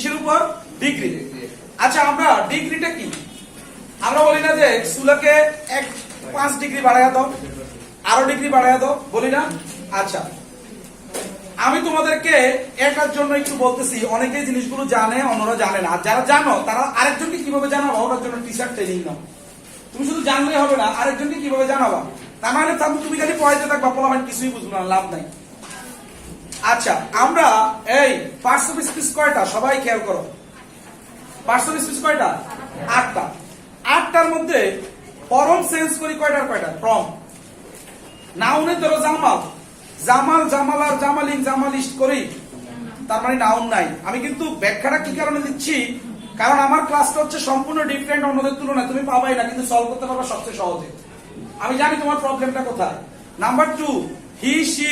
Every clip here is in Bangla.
কিসের উপর? ডিগ্রি। আচ্ছা আমরা ডিগ্রিটা কি? আমরা বলি না যে চুলাকে 5 ডিগ্রি বাড়াইয়া দাও, আরো ডিগ্রি বাড়াইয়া দাও, বলি না? আচ্ছা আমি তোমাদেরকে এটার জন্য একটু বলতেছি, অনেকেই জিনিসগুলো জানে, অন্যরা জানে না। যারা জানো তারা আরেকজনকে কিভাবে জানাবো ওটার জন্য টিচার ট্রেনিং নাও। তুমি শুধু জানলেই হবে না, আরেকজনকে কিভাবে জানাবা। তার মানে তুমি খালি পড়াইতে থাকবা, পোলাপান কিছুই বুঝবো না, লাভ নাই। আচ্ছা আমরা এই পার্টস অফ স্পিচ কয়টা সবাই খেয়াল করো। পার্টস অফ স্পিচ কয়টা? 8টা। 8টার মধ্যে ফর্ম চেঞ্জ করি কয়টার কয়টা? ফর্ম। নাউনের ধরো জামাল, জামাল জামাল আর জামালিং জামালিস্ট করি, তার মানে নাউন নাই। আমি কিন্তু ব্যাখ্যাটা কি কারণে দিচ্ছি, কারণ আমার ক্লাসটা হচ্ছে সম্পূর্ণ ডিফারেন্ট অন্যদের তুলনায়, তুমি পাবাই না কিন্তু সলভ করতে পারবা সবচেয়ে সহজে। আমি জানি তোমার প্রবলেমটা কোথায়। Number 2 he she,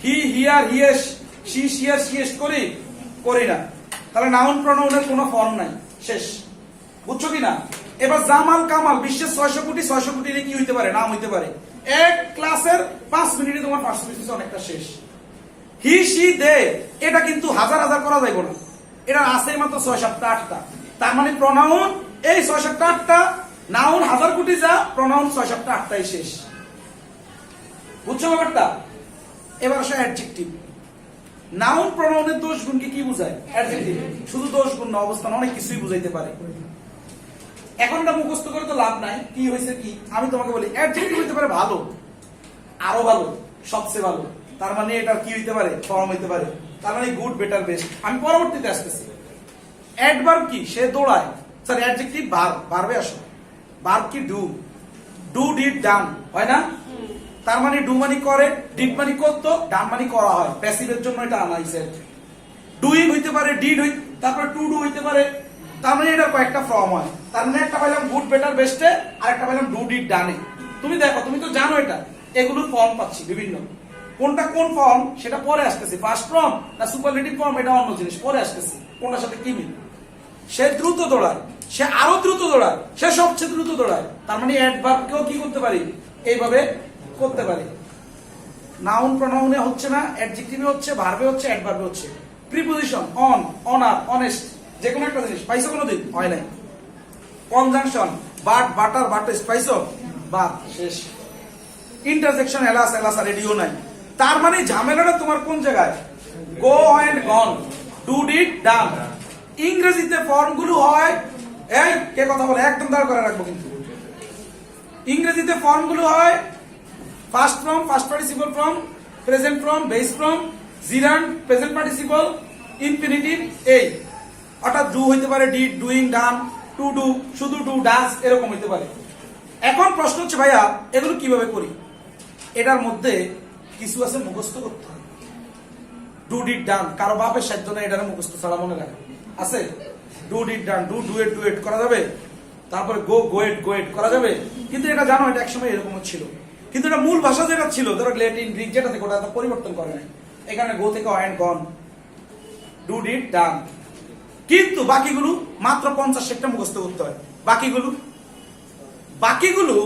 he here hies, she shear shies করি করি না, তাহলে নাউন প্রোনাউনের কোনো ফর্ম নাই, শেষ। বুঝছো কিনা? এবার জামাল কামাল, বিশ্বের 600 কোটি, 600 কোটি কি হইতে পারে? নাম হইতে পারে। এক ক্লাসের 5 মিনিটে তোমার ফার্স্ট স্পিচ অনেকটা শেষ। হি শি দে, এটা কিন্তু হাজার হাজার করা যাইব না, এটা আছে মাত্র 6 7 8টা। তার মানে প্রোনাউন এই 6 7 8টা, নাউন হাজার কোটি যা, প্রোনাউন 6 7 8টাই শেষ। বুঝছো ব্যাপারটা? এবার আসে অ্যাডজেক্টিভ। নাউন প্রোনাউনের দোষ গুণকে কি বোঝায়? অ্যাডজেক্টিভ। শুধু দোষ গুণ না, অবস্থান অনেক কিছুই বুঝাইতে পারে। এখন এটা মুখস্থ করে তো লাভ নাই। কি হয়েছে কি, আমি তোমাকে বলি অ্যাডজেক্টিভ হইতে পারে ভালো, আরো ভালো, সবচেয়ে ভালো। তার মানে এটা কি হইতে পারে? ফর্ম হইতে পারে। তার মানে গুড, বেটার, বেস্ট। আমি পরবর্তীতে আসতেছি। অ্যাডভার্ব কি? সে দৌড়ায়। সরি অ্যাডজেক্টিভ ভার্ব, ভার্বে আসো। ভার্ব কি? ডু, ডু ডিড ডান, হয় না? তার মানে ডু মানে করে, ডিড মানে করতো, ডান মানে করা হয়। প্যাসিভের জন্য এটা আনা হইছে। ডুইং হইতে পারে, ডিড হইতে, তারপরে টু ডু হইতে পারে। তার মানে এটা কয়েকটা ফর্ম হয়। তার মানে একটা পাইলাম গুড, বেটার, বেস্টে, আর একটা পাইলাম ডু ডিড ডানে। তুমি দেখো, তুমি তো জানো এটা, এগুলোর ফর্ম পাচ্ছি বিভিন্ন। কোনটা কোন ফর্ম সেটা পরে আসতেছি। ফার্স্ট ফর্ম না সুপারলেটিভ ফর্ম এটা অন্য জিনিস, পরে আসতেছি কোনটার সাথে কি মিল। সে দ্রুত দৌড়ায়, সে আরো দ্রুত দৌড়ায়, সে সবচেয়ে দ্রুত দৌড়ায়। তার মানে অ্যাডভার্বকেও কি করতে পারি? এইভাবে করতে পারি। নাউন প্রোনাউনে হচ্ছে না, অ্যাডজেক্টিভে হচ্ছে, ভার্বে হচ্ছে, অ্যাডভার্বে হচ্ছে। প্রিপোজিশন অন, অনার, অনেস্ট, যে কোনো একটা জিনিস পাইছো কোনোদিন? হয় নাই। কনজাংশন বাট, বাটার, বাটেস্ট পাইছো? বাট, শেষ। ইন্টারজেকশন এলাস, এলাসা, রেডিও নাই। তার মানে ঝামেলাটা তোমার কোন জায়গায়? Go and gone, do did done. ইংরেজিতে ফর্মগুলো হয়, এই কে কথা বলে একদম দাঁড় করে রাখবো কিন্তু। ইংরেজিতে ফর্মগুলো হয় first form, first participle form, present form, base form, জিরান্ড, present participle, infinitive, এই। অর্থাৎ ডু হইতে পারে, did, doing, done, to do, শুধু ডু, ডাস, এরকম হইতে পারে। এখন প্রশ্ন হচ্ছে ভাইয়া এগুলো কিভাবে করি? এটার মধ্যে কিছু আছে মুখস্থ করতে হয়। ডু ডিড ডান, কারো বাপের সাহায্য না, এটার মুখস্থ ছাড়া মনে রাখে আছে? Do did done, do duet, duet করা যাবে, তারপরে গো গোয়েট, গোয়েট করা যাবে। কিন্তু এটা জানো, এটা একসময় এরকম ছিল, কিন্তু এটা মূল ভাষা যেটা ছিল, ধরো ল্যাটিন, গ্রিক, যেটা থেকে ওটা পরিবর্তন করে নাই। এখানে গো থেকে অ্যান্ড গন, ডু ডিড ডান। কিন্তু বাকিগুলো মাত্র 50-60টা মুখস্থ করতে হয়। বাকিগুলো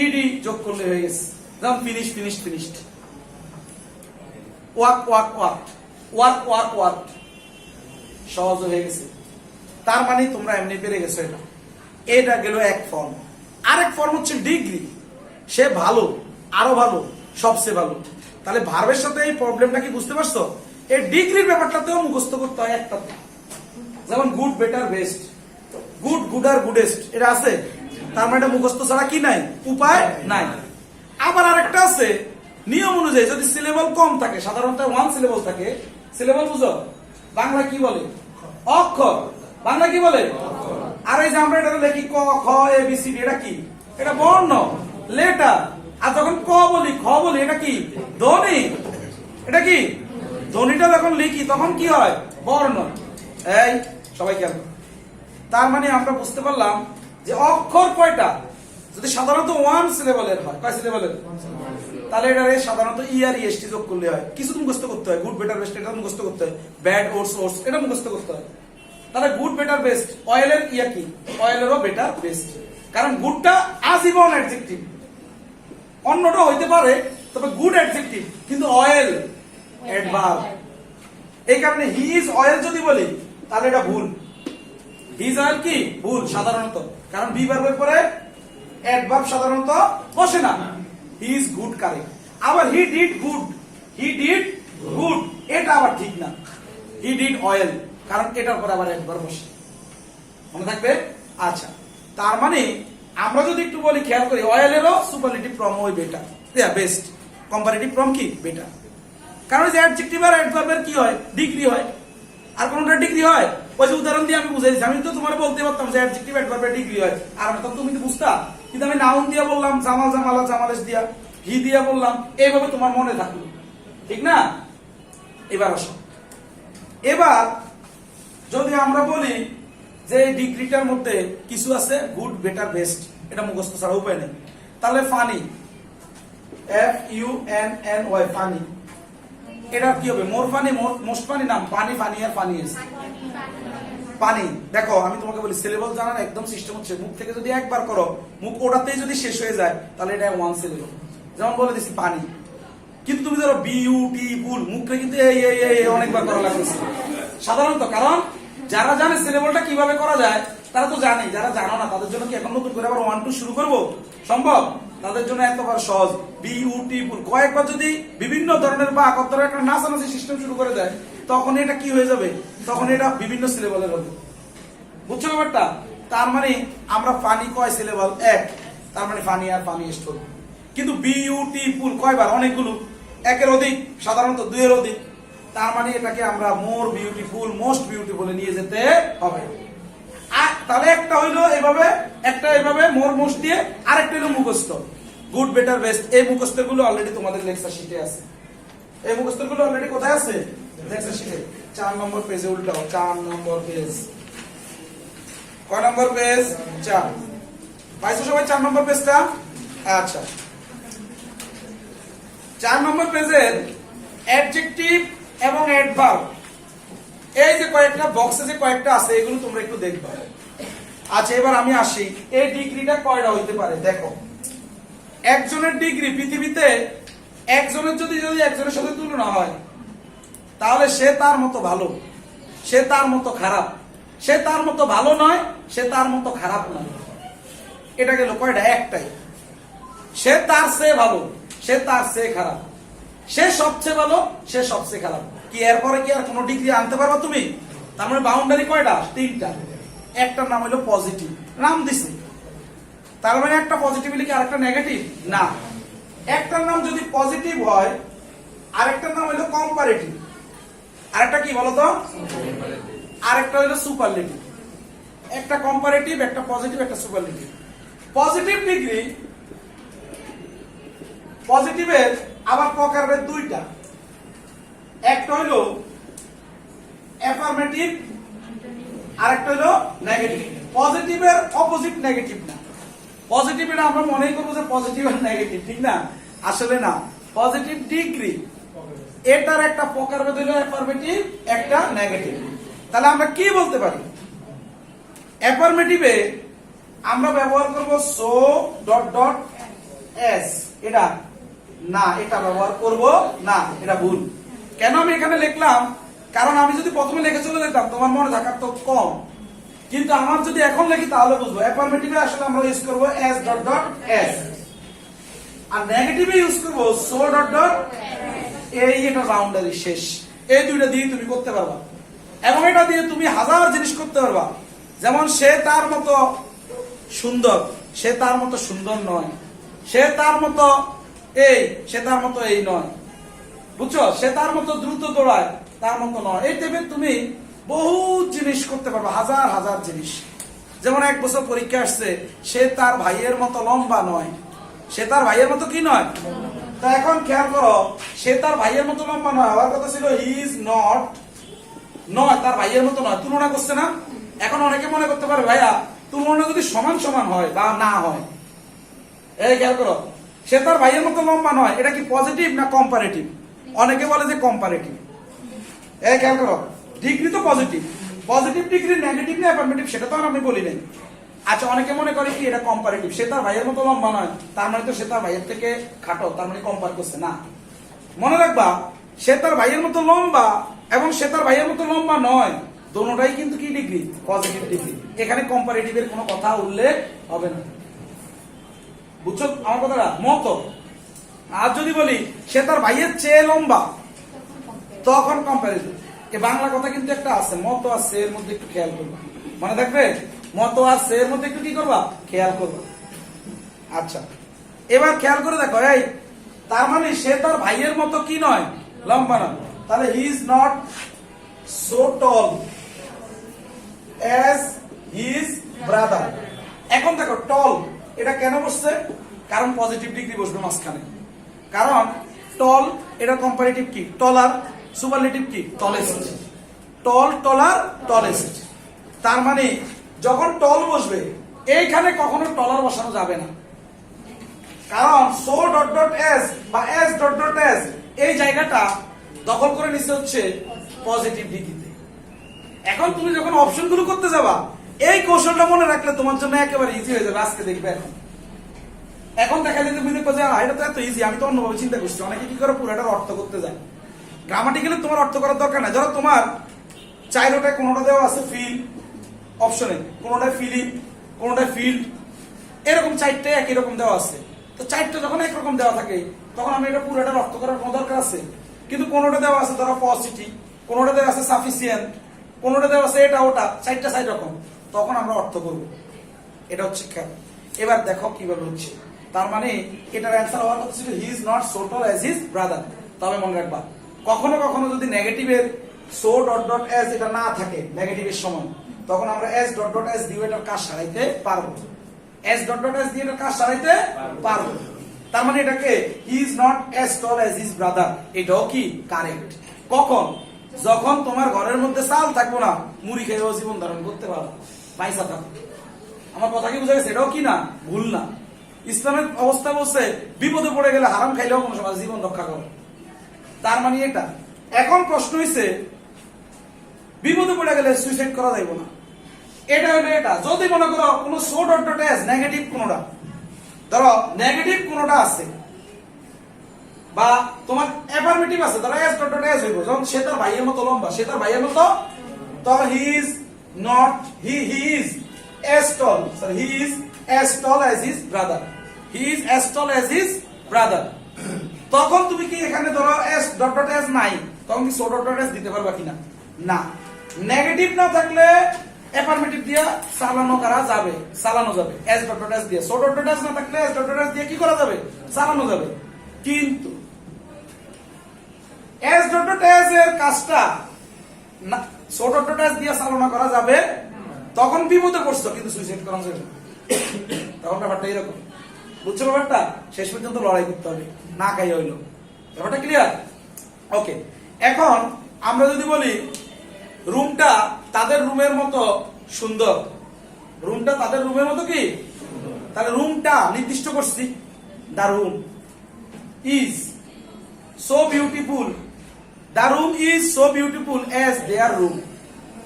ইডি যোগ করলে হয়ে গেছে। যেমন finish, finish, finished, work, work, work, work, work, work, সহজ হয়ে গেছে। তার মানে তোমরা এমনি পেরে গেছো। এটা এটা গেল এক ফর্ম। আরেক ফর্ম হচ্ছে ডিগ্রি। সে ভালো, আরো ভালো, সবচেয়ে ভালো। তাহলে ভার্বের সাথে এই প্রবলেমটা কি বুঝতে পারছো? এই ডিগ্রির ব্যাপারটাতেও মুখস্থ করতে হয় একটা। যেমন গুড, বেটার, বেস্ট, গুড, গুডার, গুডেস্ট, এটা আছে। তার মানে মুখস্থ ছাড়া কি নাই? উপায় নাই। আবার আরেকটা আছে নিয়ম অনুযায়ী, যদি সিলেবল কম থাকে, সাধারণত 1 সিলেবল থাকে। সিলেবল বুঝো? বাংলা কি বলে? অক্ষর। বাংলা কি বলে? আর এই যে আমরা এটা লিখি ক, খ, এ, বি, সি, ডি, এটা কি? এটা বর্ণ, লেটার। আর যখন ক বলি, খ বলি, এটা কি? ধ্বনি। এটা কি? ধ্বনিটা যখন লিখি তখন কি হয়? বর্ণ। এই সবাই খেয়াল। তার মানে আমরা বুঝতে পারলাম যে অক্ষর কয়টা? যদি সাধারণত 1 সিলেবলের হয়, কয় সিলেবলের? তাহলে এটা সাধারণত ই আর ইএসটি যোগ করলে হয়। কিছু মুখস্থ করতে হয়। গুড, বেটার, বেস্ট এটা মুখস্থ করতে হয়। ব্যাড, ওটস, ওটস এটা মুখস্থ করতে হয়। তাহলে গুড, বেটার, বেস্ট, অয়েলের ইয়া কি? অয়েলেরও বেটার, বেস্ট। কারণ গুডটা আজীবন অ্যাডজেক্টিভ, অন্যটা হইতে পারে, তবে গুড অ্যাডজেক্টিভ, কিন্তু অয়েল অ্যাডভার্ব। এই কারণে হি ইজ অয়েল যদি বলি তাহলে এটা ভুল। হি ইজ অয়েল কি ভুল সাধারণত, কারণ বি ভার্বের পরে অ্যাডভার্ব সাধারণত বসে না। He is good correct. আবার he did good, he did good এটা আবার ঠিক না। হি ডিড অয়েল, কারণ এটার পরে আবার অ্যাডভার্ব বসে, মনে থাকবে। আচ্ছা, তার মানে আমরা যদি একটু বলি খেয়াল করি, অয়েলেরও সুপারলেটিভ ফর্ম ওই বেটার, বেস্ট, কম্পারেটিভ ফর্ম কি বেটার। কারণ যে অ্যাডজেক্টিভ আর অ্যাডভার্বের কি হয় ডিগ্রি হয়, আর কোনটা ডিগ্রি হয়। ওই যে উদাহরণ দিয়ে আমি বুঝাইছি, আমি তো তোমার বলতে পারতাম যে অ্যাডজেক্টিভ অ্যাডভার্বের ডিগ্রি হয়, আর তুমি তো বুঝতা, কিন্তু আমি নাউন দিয়ে বললাম জামাল জামালা জামালেশ দিয়া, হি দিয়া বললাম, এইভাবে তোমার মনে থাকলো, ঠিক না। এবার আসো, এবার যদি আমরা বলি যে এই ডিগ্রিটার মধ্যে কিছু আছে গুড বেটার বেস্ট, এটা মুখস্থ ছাড়া উপায় নেই, তাহলে ফানি, FUNNY ফানি, এটা কি হবে? মোর ফানি, মোস্ট ফানি, নাম পানি, ফানি আর ফানিয়েস্ট। পানি, দেখো আমি তোমাকে বলি সিলেবল জানার একদম সিস্টেম হচ্ছে মুখ থেকে যদি একবার করো, মুখ ওটাতেই যদি শেষ হয়ে যায় তাহলে এটা ওয়ান সিলেবল। যেমন বলে দিচ্ছি পানি, কিন্তু তুমি ধরো বিউটিফুল, মুখে কিন্তু এই অনেকবার করা লাগছে সাধারণত। কারণ যারা জানে সিলেবলটা কিভাবে করা যায় তারা তো জানে, যারা জানো না তাদের জন্য কি এখন নতুন করে আবার 1 2 শুরু করব? সম্ভব? তাদের জন্য এতবার সহজ। বিউটিফুল কয়েকবার যদি বিভিন্ন ধরনের বা কতটা একটা নাচানাচি সিস্টেম শুরু করে দেয়, তখন এটা কি হয়ে যাবে? তখন এটা বিভিন্ন সিলেবলের হবে। বুঝছো ব্যাপারটা? তার মানে আমরা ফানি কয় সিলেবল? এক, তার মানে ফানি আর ফানিয়েস্ট হবে। কিন্তু বিউটিফুল কয়বার? অনেকগুলো, একের অধিক, সাধারণত 2 এর অধিক। তার মানে এটাকে আমরা মোর বিউটিফুল, মোস্ট বিউটিফুলে নিয়ে যেতে হবে। তাহলে একটা হইলো এভাবে, একটা এভাবে মোর মোস্ট দিয়ে, আরেকটা হইলো মুখস্থ গুড বেটার বেস্ট। এই মুখস্থ গুলো অলরেডি তোমাদের লেকচার শিটে আছে। এই মুখস্থ গুলো অলরেডি কোথায় আছে? লেকচার শিটে 4 নম্বর পেজে উল্টাও, 4 নম্বর পেজ। কয় নম্বর পেজ? 4। পাইছো সবাই 4 নম্বর পেজটা? আচ্ছা, 4 নম্বর পেজের অ্যাডজেক্টিভ এবং অ্যাডভার্ব, এই যে কয়েকটা বক্সে যে কয়েকটা আছে এগুলো তোমরা একটু দেখবা। আচ্ছা, এবার আমি আসি, এই ডিগ্রিটা কয়টা হইতে পারে? দেখো, একজনের ডিগ্রি পৃথিবীতে একজনের যদি একজনের সাথে তুলনা হয়, তাহলে সে তার মতো ভালো, সে তার মতো খারাপ, সে তার মতো ভালো নয়, সে তার মতো খারাপ নয়। এটা গেল কয়টা? একটাই। সে তার চেয়ে ভালো, সে তার চেয়ে খারাপ, সে সবচেয়ে ভালো, সে সবচেয়ে খারাপ। কি এরপরে কি আর কোনো ডিগ্রি আনতে পারবা তুমি? তার মানে বাউন্ডারি কয়টা? 3টা। একটার নাম হলো পজিটিভ, নাম দিছে, তার মানে একটা পজিটিভলি কি আরেকটা নেগেটিভ না। একটার নাম যদি পজিটিভ হয়, আরেকটার নাম হলো কম্পারেটিভ, আরেকটা কি বলতো? আরেকটা হলো সুপারলেটিভ। একটা কম্পারেটিভ, একটা পজিটিভ, একটা সুপারলেটিভ। পজিটিভ ডিগ্রি, পজিটিভের আবার প্রকারভেদ 2টা। একটা হলো অ্যাফার্মেটিভ, আরেকটা হলো নেগেটিভ। পজিটিভের অপোজিট নেগেটিভ না। পজিটিভ এটা আমরা মনেই করবো যে পজিটিভ আর নেগেটিভ, ঠিক না? আসলে না, পজিটিভ ডিগ্রি এটার একটা প্রকারভেদ হলো অ্যাফার্মেটিভ, একটা নেগেটিভ। তাহলে আমরা কি বলতে পারি? অ্যাফার্মেটিভে আমরা ব্যবহার করব সো ডট ডট এস, এটা না, এটা ব্যবহার করব না, এটা ভুল। কেন আমি এখানে লিখলাম? কারণ আমি যদি প্রথমে লিখে চলে যেতাম তোমার মনে থাকার তো কম, কিন্তু আমার যদি এখন লিখি তাহলে বুঝবো। অ্যাফার্মেটিভে আসলে আমরা ইউজ করব এস ডট ডট এস, আর নেগেটিভে ইউজ করব সো ডট ডট এই। এটা বাউন্ডারি শেষ। এই 2টা দিয়ে তুমি করতে পারবা, এবং এটা দিয়ে তুমি হাজার জিনিস করতে পারবা। যেমন সে তার মতো সুন্দর, সে তার মতো সুন্দর নয়, সে তার মতো এই, সে তার মতো এই নয়, বুঝছো? সে তার মতো দ্রুত দৌড়ায়, তার মতো নয়। এই টাইপের তুমি বহু জিনিস করতে পারবে, হাজার হাজার জিনিস। যেমন 1 বছর পরীক্ষা আসছে, সে তার ভাইয়ের মতো লম্বা নয়, সে তার ভাইয়ের মতো কি নয়। তা এখন খেয়াল করো, সে তার ভাইয়ের মতো লম্বা নয়, আমার কথা ছিল হি ইজ নট, নয় তার ভাইয়ের মতো নয়, তুলনা করছে না। এখন অনেকে মনে করতে পারে ভাইয়া তুলনা যদি সমান সমান হয় বা না হয়, এই খেয়াল করো, সে তার ভাইয়ের মতো লম্বা নয়, এটা কি পজিটিভ না কম্পারেটিভ? অনেকে বলে যে কম্পারেটিভ। এই খেয়াল করো, ডিগ্রি তো পজিটিভ, পজিটিভ ডিগ্রি নেগেটিভ না অ্যাফার্মেটিভ সেটা তো আমি বলি নাই। আচ্ছা, অনেকে মনে করে কি এটা কম্পারেটিভ, সে তার ভাইয়ের মতো লম্বা নয়, তার মানে তো সে তার ভাইয়ের থেকে খাটো, তার মানে কম্পার করছে না। মনে রাখবা, সে তার ভাইয়ের মতো লম্বা এবং সে তার ভাইয়ের মতো লম্বা নয়, দোনোটাই কিন্তু কি ডিগ্রি? Positive degree. এখানে কম্পারেটিভের কোনো কথা উল্লেখ হবে না। বুঝছো আমার কথাটা? মতো। আর যদি বলি সে তার ভাইয়ের চেয়ে লম্বা, তখন কম্পারেটিভ। এ বাংলা কথা কিন্তু একটা আছে, মতো আর সে এর মধ্যে একটু খেয়াল করবা, মনে থাকবে? মতো আর সে এর মধ্যে একটু কি করবা? খেয়াল করবা। আচ্ছা, এবার খেয়াল করে দেখো, এই তার মানে সে তার ভাইয়ের মতো কি নয়? লম্বা নয়। তাহলে he is not so tall as his brother. এখন দেখো টল এটা কেন বসছে? কারণ পজিটিভ ডিগ্রি বসবে মাঝখানে। কারণ টল এটা কম্পারেটিভ কি? টলার। সুপারলেটিভ কি? টলেস্ট। টল, টলার, টলেস্ট। তার মানে যখন টল বসবে এইখানে কখনো টলার বসানো যাবে না, কারণ সো ডট ডট এস বা এস ডট ডট এস এই জায়গাটা দখল করে নিচ্ছে হচ্ছে পজিটিভ ডিগ্রিতে। এখন তুমি যখন অপশনগুলো করতে যাবা, এই কৌশলটা মনে রাখলে তোমার জন্য একেবারে ইজি হয়ে যাবে। আজকে দেখবে এখন দেখা যায় তুমি দেখো যে এটা তো এত ইজি, আমি তো অন্যভাবে চিন্তা করছি। অনেকে কি করে পুরোটার অর্থ করতে যায়। গ্রামাটিক্যালি তোমার অর্থ করার দরকার নাই। ধরো তোমার চাইরোটায় কোনোটা দেওয়া আছে ফিল অপশনে, কোনোটায় ফিলিং, কোনোটায় ফিল্ড, এরকম চারটায় একই রকম দেওয়া আছে। তো চারটা যখন একরকম দেওয়া থাকে তখন আমি এটা পুরোটার অর্থ করার কোনো দরকার আছে? কিন্তু কোনোটা দেওয়া আছে ধরো পজিটিভ, কোনোটা দেওয়া আছে সাফিসিয়েন্ট, কোনোটা দেওয়া আছে এটা ওটা, চারটা চার রকম, তখন আমরা অর্থ করব। এটা হচ্ছে খেয়াল। এবার দেখো কিভাবে হচ্ছে। তার মানে এটার অ্যান্সার হওয়ার কথা ছিল he is not so tall as his brother. তবে মনে রাখবা, কখনো কখনো যদি নেগেটিভের সো ডট ডট এস এটা না থাকে নেগেটিভের সময়, তখন আমরা এস ডট ডট এস দিয়ে এটার কাজ সারাইতে পারবো। এস ডট ডট এস দিয়ে এটার কাজ সারাইতে পারবো। তার মানে এটাকে he is not as tall as his brother, এটাও কি কারেক্ট। কখন? যখন তোমার ঘরের মধ্যে চাল থাকবো না, মুড়ি খেয়েও জীবন ধারণ করতে পারবো, পয়সা থাকবে। আমার কথা কি বুঝা গেছে? এটাও কি না? ভুল না। ইসলামের অবস্থা বলছে বিপদে পড়ে গেলে হারাম খাইলেও কোনো সময় জীবন রক্ষা করো। তার মানে এটা। এখন প্রশ্ন হইছে বিপদে পড়ে গেলে সুইসাইড করা যাইব না, এটা হলো এটা। যদি মনে করো কোনো so dot dot S negative কোনোটা, ধরো নেগেটিভ কোনোটা আছে বা তোমার অ্যাফার্মেটিভ আছে, ধরো এস ডট ডট এস হইব, যখন সে তার ভাইয়ের মতো লম্বা, সে তার ভাইয়ের মতো, তখন he is not he is as tall, so he is as tall as his brother, he is as tall as his brother। তখন তুমি কি এখানে ধরো s ডট ডট s নাই, তখন কি সো ডট ডট s দিতে পারবা কিনা? না। নেগেটিভ না থাকলে অ্যাফার্মেটিভ দিয়া চালানো করা যাবে, চালানো যাবে s ডট ডট s দিয়ে। সো ডট ডট s না থাকলে s ডট ডট s দিয়ে কি করা যাবে? চালানো যাবে। কিন্তু s ডট ডট s এর কাজটা না সো ডট ডট s দিয়ে চালনা করা যাবে। তখন বিপদে পড়ছো কিন্তু সুইসাইড করা যাবে, তখন ব্যাপারটা এরকম। বুঝছো ব্যাপারটা? শেষ পর্যন্ত লড়াই করতে হবে, না খাই হইলো। ব্যাপারটা ক্লিয়ার? ওকে। এখন আমরা যদি বলি রুমটা তাদের রুমের মতো সুন্দর, রুমটা তাদের রুমের মতো কি? তাহলে রুমটা নির্দিষ্ট করছি, the room is so beautiful, the room is so beautiful as their room,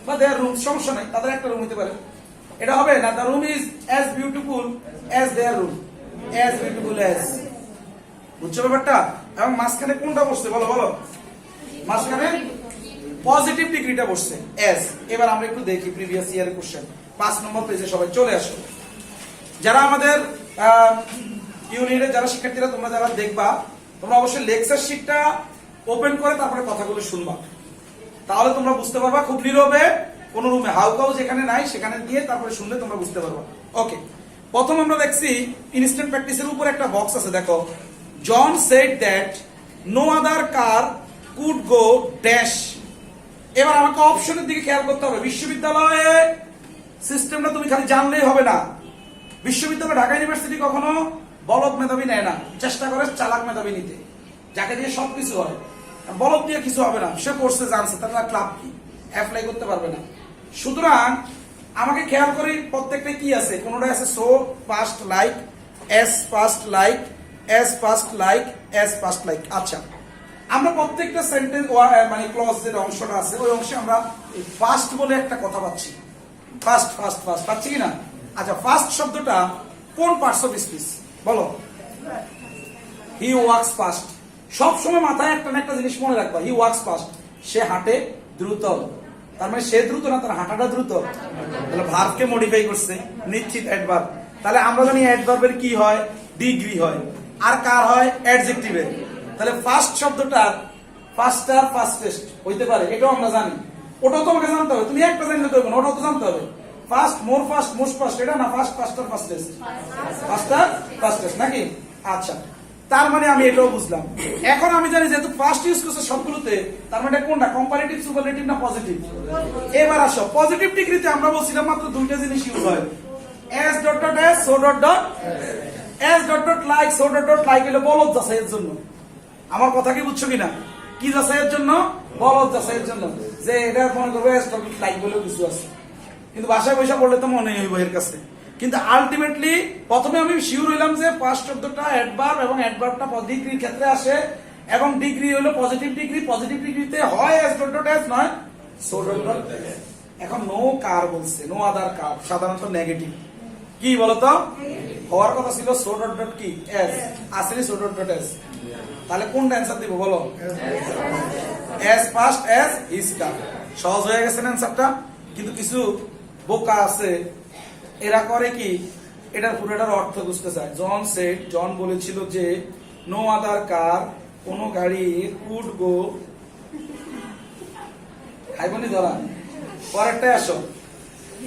বা দেয়ার রুম, সমস্যা নাই, তাদের একটা রুম হতে পারে। এটা হবে না the room is as beautiful as their room, as beautiful as. বুঝছো ব্যাপারটা? এবং মাঝখানে কোনটা বসছে বলো বলো? মাঝখানে পজিটিভ ডিগ্রিটা বসছে অ্যাজ। এবার আমরা একটু দেখি প্রিভিয়াস ইয়ারের কোশ্চেন। 5 নম্বর পেজে সবাই চলে আসো। যারা আমাদের ইউনিটের যারা শিক্ষার্থীরা তোমরা যারা দেখবা, তোমরা অবশ্যই লেকচার শিটটা ওপেন করে তারপরে কথাগুলো শুনবা, তাহলে তোমরা বুঝতে পারবা খুব নীরবে, কোন রুমে হাউকাউ যেখানে নাই সেখানে দিয়ে তারপরে শুনলে তোমরা বুঝতে পারবা। ওকে, প্রথম আমরা দেখছি ইনস্ট্যান্ট প্র্যাকটিসের উপর একটা বক্স আছে, দেখো John said that no other car could go dash. এবার আমাকে অপশনের দিকে খেয়াল করতে হবে। বিশ্ববিদ্যালয়ে সিস্টেমটা তুমি খালি জানলেই হবে না। বিশ্ববিদ্যালয় ঢাকা ইউনিভার্সিটি কখনো বলদ মেধাবী নেয় না, চেষ্টা করে চালাক মেধাবী নিতে, যাকে দিয়ে সবকিছু হয়। বলদ দিয়ে কিছু হবে না, সে কোর্সে জানছে, তার ক্লাব কি অ্যাপ্লাই করতে পারবে না। সুতরাং আমাকে খেয়াল করি প্রত্যেকটা কি আছে, কোনটা আছে so past like, S past like, S past like, S past like. আচ্ছা, আমরা প্রত্যেকটা সেন্টেন্স মানে ক্লজ যে অংশটা আছে ওই অংশে আমরা ফার্স্ট বলে একটা কথা পাচ্ছি। ফার্স্ট ফার্স্ট ফার্স্ট পাচ্ছি কিনা? আচ্ছা, ফার্স্ট শব্দটা কোন পার্টস অফ স্পিচ বলো? He works first. সবসময় মাথায় একটা না একটা জিনিস মনে রাখবা, হি ওয়ার্কস ফার্স্ট। সে হাঁটে দ্রুত। তার মানে সে দ্রুত না, তার হাঁটাটা দ্রুত। তাহলে ভার্বকে মডিফাই করছে, নিশ্চিত অ্যাডভার্ব। তাহলে আমরা জানি অ্যাডভার্বের কি হয়, ডিগ্রি হয়, আর কার হয়, অ্যাডজেক্টিভের। তাহলে ফার্স্ট শব্দটা ফাস্টার, ফাস্টেস্ট হইতে পারে, এটাও আমরা জানি। ওটাও তোমাকে জানতে হবে, তুমি একটা জানলে তো হবে না, ওটাও তো জানতে হবে। ফাস্ট, মোর ফাস্ট, মোস্ট ফাস্ট, এটা না, ফাস্ট, ফাস্টার, ফাস্টেস্ট, ফাস্টার, ফাস্টেস্ট নাকি? আচ্ছা, তার মানে আমি এটাও বুঝলাম। এখন আমি জানি যেহেতু ফার্স্ট ইউজ করছে সবগুলোতে, তার মানে কোনটা কম্পারেটিভ, সুপারলেটিভ না পজিটিভ? এবার আসো, পজিটিভ ডিগ্রিতে আমরা বলছিলাম মাত্র দুইটা জিনিস ইউজ হয়, S dot dot S, so dot dot S dot dot like, so dot dot like হলো বলদ যাচাইয়ের জন্য। আমার কথা কি বুঝছো কিনা? কি যাচাইয়ের জন্য? বলদ যাচাইয়ের জন্য, যে এটা মনে করবো এস ডট ডট লাইক বলেও কিছু আছে, কিন্তু বাসায় পয়সা পড়লে তো মনে হইব এর কাছে। কিন্তু আলটিমেটলি প্রথমে আমি শিওর হইলাম যে ফার্স্ট শব্দটা অ্যাডভার্ব, এবং অ্যাডভার্বটা ডিগ্রির ক্ষেত্রে আসে, এবং ডিগ্রি হলো পজিটিভ ডিগ্রি, পজিটিভ ডিগ্রিতে হয় এস ডট ডট এস, নয় সো ডট ডট। এখন নো কার বলছে, নো আদার কার, সাধারণত নেগেটিভ। কি বলতো? হওয়ার কথা ছিল সো ডট ডট কি এস, আসলে সো ডট ডট এস। তাহলে কোনটা অ্যান্সার দিব বলো? এস ফার্স্ট এস ইজ কার। সহজ হয়ে গেছে না অ্যান্সারটা? কিন্তু কিছু বোকা আছে, এরা করে কি, এটার পুরোটার অর্থ বুঝতে চায়। জন সেড, জন বলেছিল যে নো আদার কার, কোন গাড়ি কুড গো, হাইবনি ধরা। পরেরটাই আসো,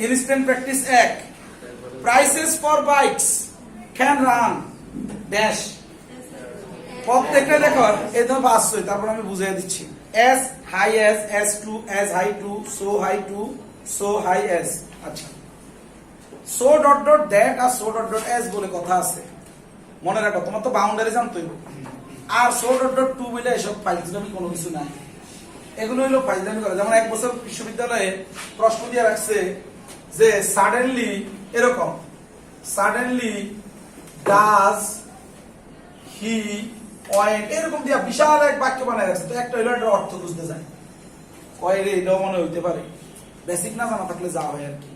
instant practice 1, prices for bikes can run dash. প্রত্যেকটা দেখো এই তো পাঁচশো, তারপর আমি বুঝিয়ে দিচ্ছি। As high as, as to, as high to, so high to, so high as. আচ্ছা, সো ডট ডট দ্যাট আর সো ডট ডট এস বলে কথা আছে, মনে রাখো, তোমার তো বাউন্ডারি জানতেই। আর সো ডট ডট টু বলে এসব ফাইজলামি কোনো কিছু নাই, এগুলো হইলো ফাইজলামি করে। যেমন এক বছর বিশ্ববিদ্যালয়ে প্রশ্ন দিয়ে রাখছে যে সাডেনলি, এরকম সাডেনলি ডাজ হি পয়েন্ট, এরকম দিয়া বিশাল এক বাক্য বানায় রাখছে। তো একটা হইলো একটা অর্থ বুঝতে যায়, কয় রে এটাও মনে হইতে পারে, বেসিক না জানা থাকলে যা হয় আর কি।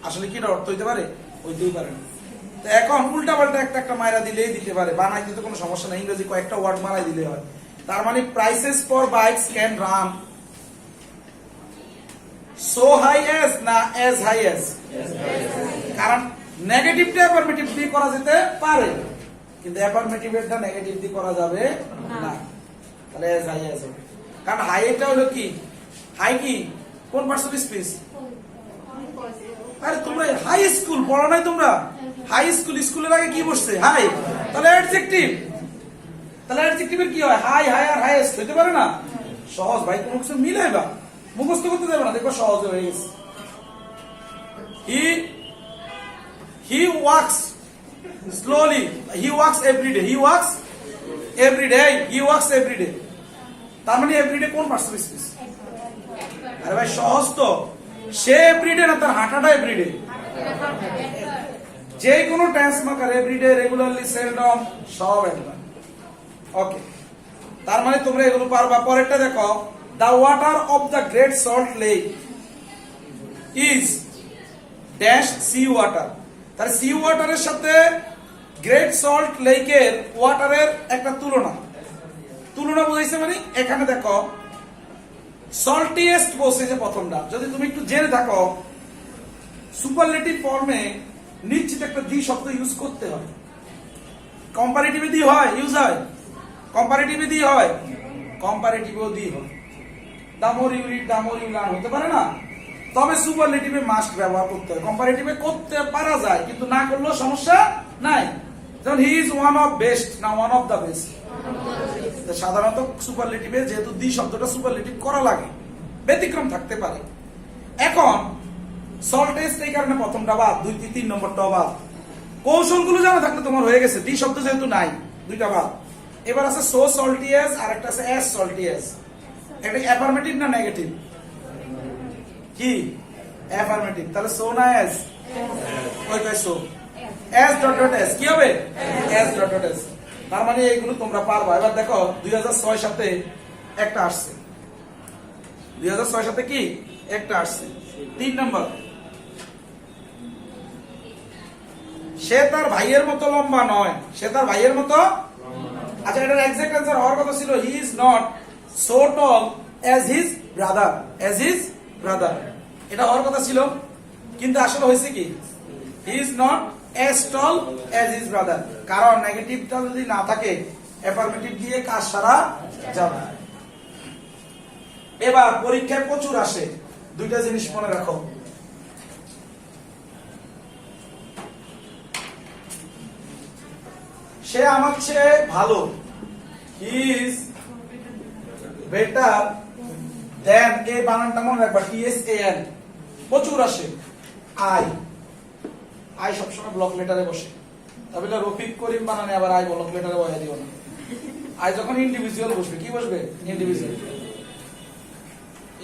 আসলে কি এটা অর্থ হইতে পারে? হইতেই পারে না। তো এখন উল্টা পাল্টা একটা একটা মাইরা দিলেই দিতে পারে, বানাইতে তো কোনো সমস্যা নেই, ইংরেজি কয়েকটা ওয়ার্ড মারাই দিলে হয়। তার মানে prices for bikes can run so high as না এস হাই এস, কারণ নেগেটিভটা অ্যাফার্মেটিভ দিয়ে করা যেতে পারে, কিন্তু অ্যাফার্মেটিভটা নেগেটিভ দিয়ে করা যাবে না। তাহলে এস হাই এস হবে, কারণ হাই এটা হলো কি, হাই কি কোন পার্সন স্পিচ? আরে তোমরা হাই স্কুল পড়ো নাই তোমরা? হাই স্কুল, স্কুলের আগে কি বসছে? হাই। তাহলে অ্যাডজেক্টিভ, তাহলে অ্যাডজেক্টিভের কি হয়? হাই, হাই আর হাইয়েস্ট হইতে পারে না? সহজ ভাই, কোনো কিছু মিলাইবা, মুখস্থ করতে যাবে না, দেখো সহজ হয়ে গেছে। হি ওয়াক্স স্লোলি, হি ওয়াক্স এভরিডে, হি ওয়াক্স এভরিডে, হি ওয়াক্স এভরিডে। তার মানে এভরিডে কোন পার্সন স্পিচ? আরে ভাই সহজ তো, সে এভরিডে না, তার হাঁটাটা এভরিডে। যে কোনো tense marker, everyday, regularly, seldom, সব একবার। ওকে, তার মানে তোমরা এগুলো পারবা। পরেরটা দেখো, the water of the great salt lake is dash sea water. তার সি ওয়াটারের সাথে গ্রেট সল্ট লেকের ওয়াটারের একটা তুলনা, তুলনা বুঝাইছে মানে এখানে দেখো সল্টিয়েস্ট বসে যে প্রথমটা, যদি তুমি একটু জেনে থাকো সুপারলেটিভ ফর্মে নিশ্চিত একটা দি শব্দ ইউজ করতে হয়। কম্পারেটিভে দি হয়, ইউজ হয়, কম্পারেটিভে দি হয়, কম্পারেটিভেও দি হয়। The more you read, the more you learn হতে পারে না, তবে সুপারলেটিভে মাস্ট ব্যবহার করতে হয়। কম্পারেটিভে করতে পারা যায়, কিন্তু না করলেও সমস্যা নাই। যেমন he is one of best, না ওয়ান অফ দ্য বেস্ট। সাধারণত সুপারলেটিভে যেহেতু দি শব্দটা সুপারলেটিভ করা লাগে, ব্যতিক্রম থাকতে পারে। এখন সল্টেস্ট এই কারণে প্রথমটা বাদ, 2, 3 নম্বরটা বাদ। কৌশলগুলো জানা থাকলে তোমার হয়ে গেছে, দি শব্দ যেহেতু নাই, দুইটা বাদ। এবার আছে সো সল্টিয়াস আর একটা আছে এস সল্টিয়াস। এটা অ্যাফার্মেটিভ না নেগেটিভ? কি অ্যাফার্মেটিভ, তাহলে সো না এস? ওই কয় so, S dot dot S কি হবে? S dot dot S. তার মানে এইগুলো তোমরা পারবা। এবার দেখো 2006 সাথে একটা আসছে, 2006 সাথে কি একটা আসছে। 3 নম্বর, সে তার ভাইয়ের মতো লম্বা নয়, সে তার ভাইয়ের মতো। আচ্ছা, এটার এক্সাক্ট অ্যান্সার হওয়ার কথা ছিল he is not so ton as his brother, as his brother. এটা হওয়ার কথা ছিল, কিন্তু আসলে হয়েছে কি, he is not as tall as his brother, কারণ নেগেটিভটা যদি না থাকে অ্যাফার্মেটিভ দিয়ে কাজ সারা যাবে। এবার পরীক্ষায় প্রচুর আসে, দুইটা জিনিস মনে রাখো। সে আমার চেয়ে ভালো, he is better than, এই বানানটা মনে রাখবা, TSAN, প্রচুর আসে। আই সবসময় ব্লক লেটারে বসে, তবে এটা রফিক করিম বানানে আবার আই ব্লক লেটারে বসে দিও না। আই যখন ইন্ডিভিজুয়াল বসবে, কি বসবে? ইন্ডিভিজুয়াল।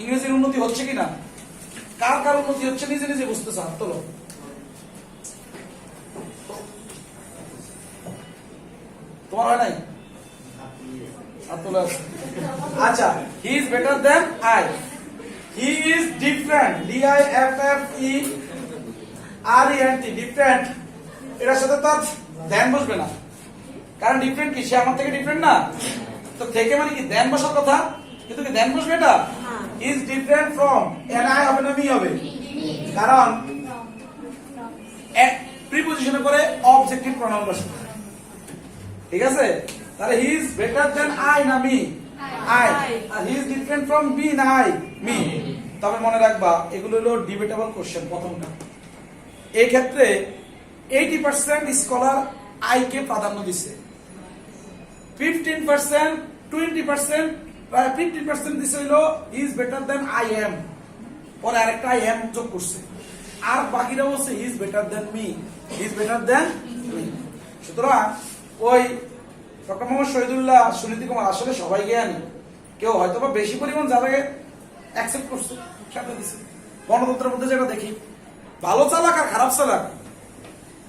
ইংরেজির উন্নতি হচ্ছে কিনা, কার কার উন্নতি হচ্ছে নিজে নিজে বুঝতে চান, তোলো। তোমার হয় নাই? আচ্ছা, he is better than I, he is different, different, different, এটার সাথে তো ধ্যান বসবে না, কারণ ডিফারেন্ট কি, সে আমার থেকে ডিফারেন্ট না, তো থেকে মানে কি ধ্যান বসার কথা, কিন্তু কি ধ্যান বসবে এটা? he is different from, and I হবে না মি হবে, কারণ প্রিপজিশনে করে অবজেক্টিভ প্রনাউন বসবে, ঠিক আছে? তাহলে he is better than I না মি? I, আর he is different from me না I? মি। তবে মনে রাখবা এগুলো হলো ডিবেটেবল কোশ্চেন প্রথমটা। এই ক্ষেত্রে 80% স্কলার আই কে প্রাধান্য দিছে, 15%, 20%, প্রায় 50% দিছে হলো he is better than I am, পরে আরেকটা I am যোগ করছে, আর বাকিরা বলছে he is better than me, he is better than me। সুতরাং ওই ডক্টর মোহাম্মদ শহীদুল্লাহ, সুনীতি কুমার আসলে সবাই জ্ঞানী, কেউ হয়তো বা বেশি পরিমাণ যারাকে অ্যাকসেপ্ট করছে সেটা দিছে। গণতন্ত্রের মধ্যে যেটা দেখি, ভালো চালাক আর খারাপ চালাক,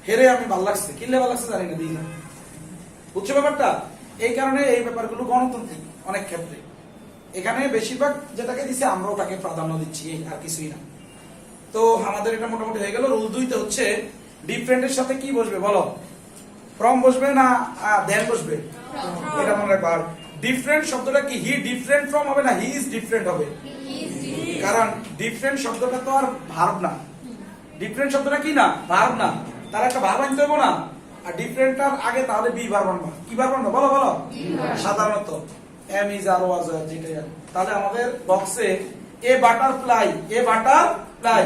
হেরে আমি ভালো লাগছে, কিনলে ভালো লাগছে জানি না, দিই না, বুঝছো ব্যাপারটা? এই কারণে এই ব্যাপারগুলো গণতান্ত্রিক অনেক ক্ষেত্রে, এখানে বেশিরভাগ যেটাকে দিছে আমরাও তাকে প্রাধান্য দিচ্ছি, আর কিছুই না। তো আমাদের এটা মোটামুটি হয়ে গেল। রুল 2 হচ্ছে ডিফারেন্টের সাথে কি বসবে বলো? ফ্রম বসবে না দেন বসবে? এটা মনে রাখবা। ডিফারেন্ট শব্দটা কি, হি ডিফারেন্ট ফ্রম হবে না হি ইজ ডিফারেন্ট হবে, কারণ ডিফারেন্ট শব্দটা তো আর ভার্ব না, ডিফারেন্ট শব্দটা কি না, ভার্ব না, তার একটা ভার্ব আনতে হবে না, আর ডিফারেন্টটার আগে তাহলে বি ভার্ব আনবা। কি ভার্ব আনবা বলো বলো? সাধারণত এম ইজ আর ওয়াজ যেটা, তাহলে আমাদের বক্সে এ butterfly, A butterfly,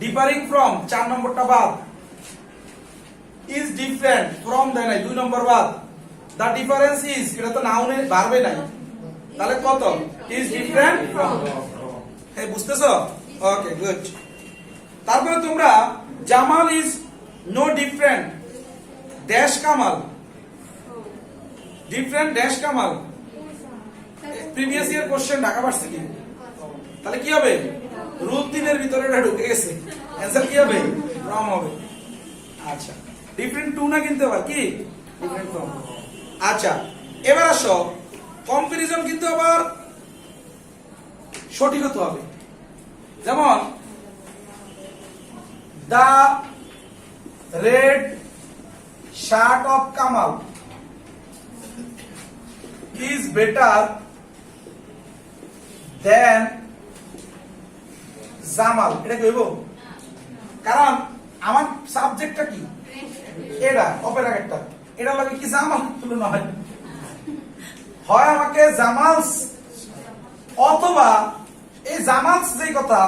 differing from 4 নম্বরটা বাদ, is different from দেয় নাই 2 নম্বর বাদ, the difference is, এটা তো নাউনের ভার্বে নাই, তাহলে কত? is different from, এই বুঝতেছো? Okay good. তারপরে তোমরা Jamal is no different dash Kamal, different dash Kamal, previous year question Dhaka varsity, তাহলে কি হবে? রুল 3 এর ভিতরে এটা ঢুকে গেছে, অ্যানসার কি হবে? ফ্রম হবে। আচ্ছা, ডিফারেন্ট টু না কিন্তু আবার কি ডিফারেন্ট ফ্রম। আচ্ছা, এবার আসো কম্পারিজন কিন্তু আবার সঠিক হতে হবে। যেমন the red shirt of Kamal is better than Jamal, এটা কইব, কারণ আমার সাবজেক্টটা কি, এটা অপেরা একটা, এটা লাগে কি জামাল তুলনা হয়, হয় আমাকে জামালস, অথবা এই জামালস যে কথা,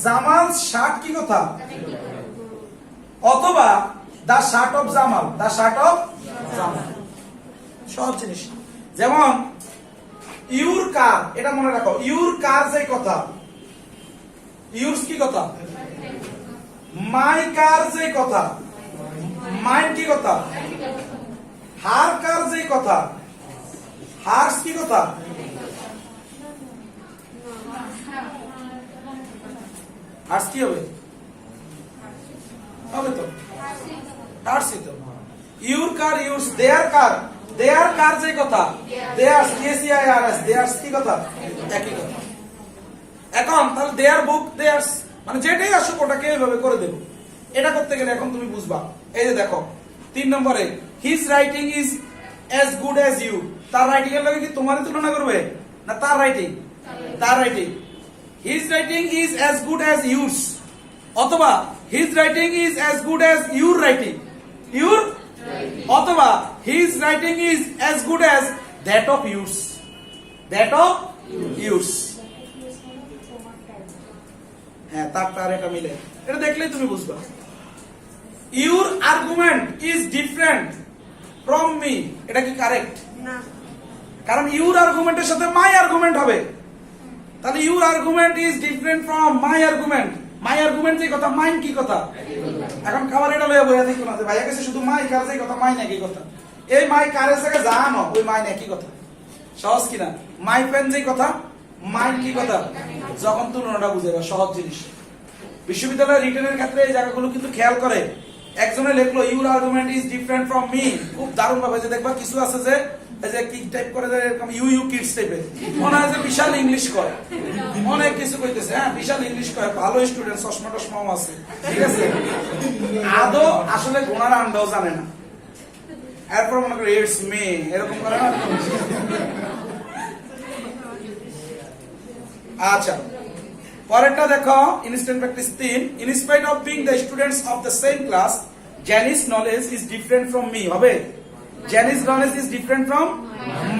জামালস শার্ট কি কথা, অথবা the shirt of Jamal, the shirt of Jamal, সব জিনিস। যেমন ইউর কার, এটা মনে রাখো, ইউর কার যে কথা, ইউরস কি কথা, মাই কার যে কথা, মাইন্ড কি কথা, হার কার যে কথা, হার্স কি কথা, হার্স কি হবে? হবে তো হার্সই তো। ইউর কার ইউরস, দেয়ার কার, দেয়ার কার যে কথা, দেয়ার্স কেসিআইআরএস, দেয়ার্স কি কথা, একই কথা। এখন তাহলে দেয়ার বুক, দেয়ার্স মানে যেটাই আসুক ওটাকে এইভাবে করে দেব। এটা করতে গেলে এখন তুমি বুঝবা, এই যে দেখো 3 নম্বরে his writing is as good as you, তার রাইটিং এর লগে কি তোমারই তুলনা করবে? না তার রাইটিং? তার writing. His writing is as good as yours, অথবা his writing is as good as your writing, your, অথবা his writing is as good as that of yours, that of yours. হ্যাঁ, তার এটা মিলে, এটা দেখলেই তুমি বুঝবা। Your argument is different from me, এটা কি কারেক্ট? না, কারণ ইউর আর্গুমেন্টের সাথে মাই আর্গুমেন্ট হবে, তাহলে your argument is different from my argument. My argument যে কথা, মাইন কি কথা? এখন খাবার এটা লয়ে বইয়া দেখো না যে ভাইয়া কাছে শুধু মাই, কার যে কথা মাই নাকি কথা। এই মাই কারের থেকে জানো ওই মাই নাকি কথা, সহজ কিনা? মাই পেন যে কথা, মাইন কি কথা? যখন তুলনাটা বুঝাইবা, সহজ জিনিস। বিশ্ববিদ্যালয়ের রিটেনের ক্ষেত্রে এই জায়গাগুলো কিন্তু খেয়াল করে। একজনে লিখলো your argument is different from me, খুব দারুণ ভাবে যে দেখবা কিছু আছে যে এই যে কি টাইপ করে যে এরকম ইউ কিডস টাইপের, মনে হয় যে বিশাল ইংলিশ করে, অনেক কিছু কইতেছে। হ্যাঁ, বিশাল ইংলিশ করে, ভালো স্টুডেন্ট, চশমা টশমাও আছে, ঠিক আছে। আদৌ আসলে গোনার আন্ডাও জানে না, এরপর মনে করে ইটস মি এরকম করে না। আচ্ছা, পরেরটা দেখো, instant practice 3। In spite of being the students of the same class, Jenny's knowledge is different from me হবে। Jenny's knowledge is different from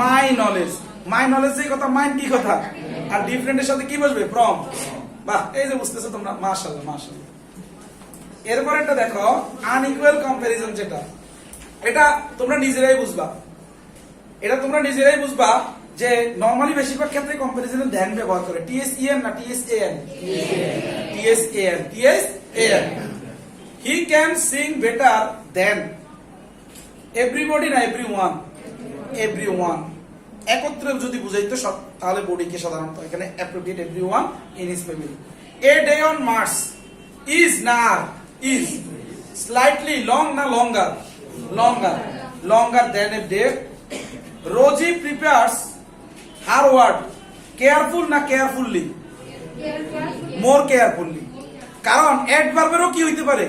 my knowledge. My knowledge এই কথা, মাইন কি কথা? আর ডিফারেন্টের সাথে কি বসবে? ফ্রম। বাহ, এই যে বুঝতেছো তোমরা, মাশাআল্লাহ মাশাআল্লাহ। এরপর একটা দেখো, আনইকুয়াল কম্পারিজন, যেটা এটা তোমরা নিজেরাই বুঝবা। এটা তোমরা নিজেরাই বুঝবা যে নরমালি বেশিরভাগ ক্ষেত্রে কম্পারিজনের ধ্যান ব্যবহার করে। টিএসইএন না TSAN? TSAN, TSAN. He can sing better than everybody না এভরিওয়ান? এভরিওয়ান। একত্রে যদি বুঝাইতো সব, তাহলে বডিকে সাধারণত এখানে appropriate everyone in his family. A day on Mars is না ইজ স্লাইটলি লং না longer? Longer, longer than a day. Rosie prepares her word careful না কেয়ারফুলি? More carefully. কারণ অ্যাডভার্বেরও কি হইতে পারে?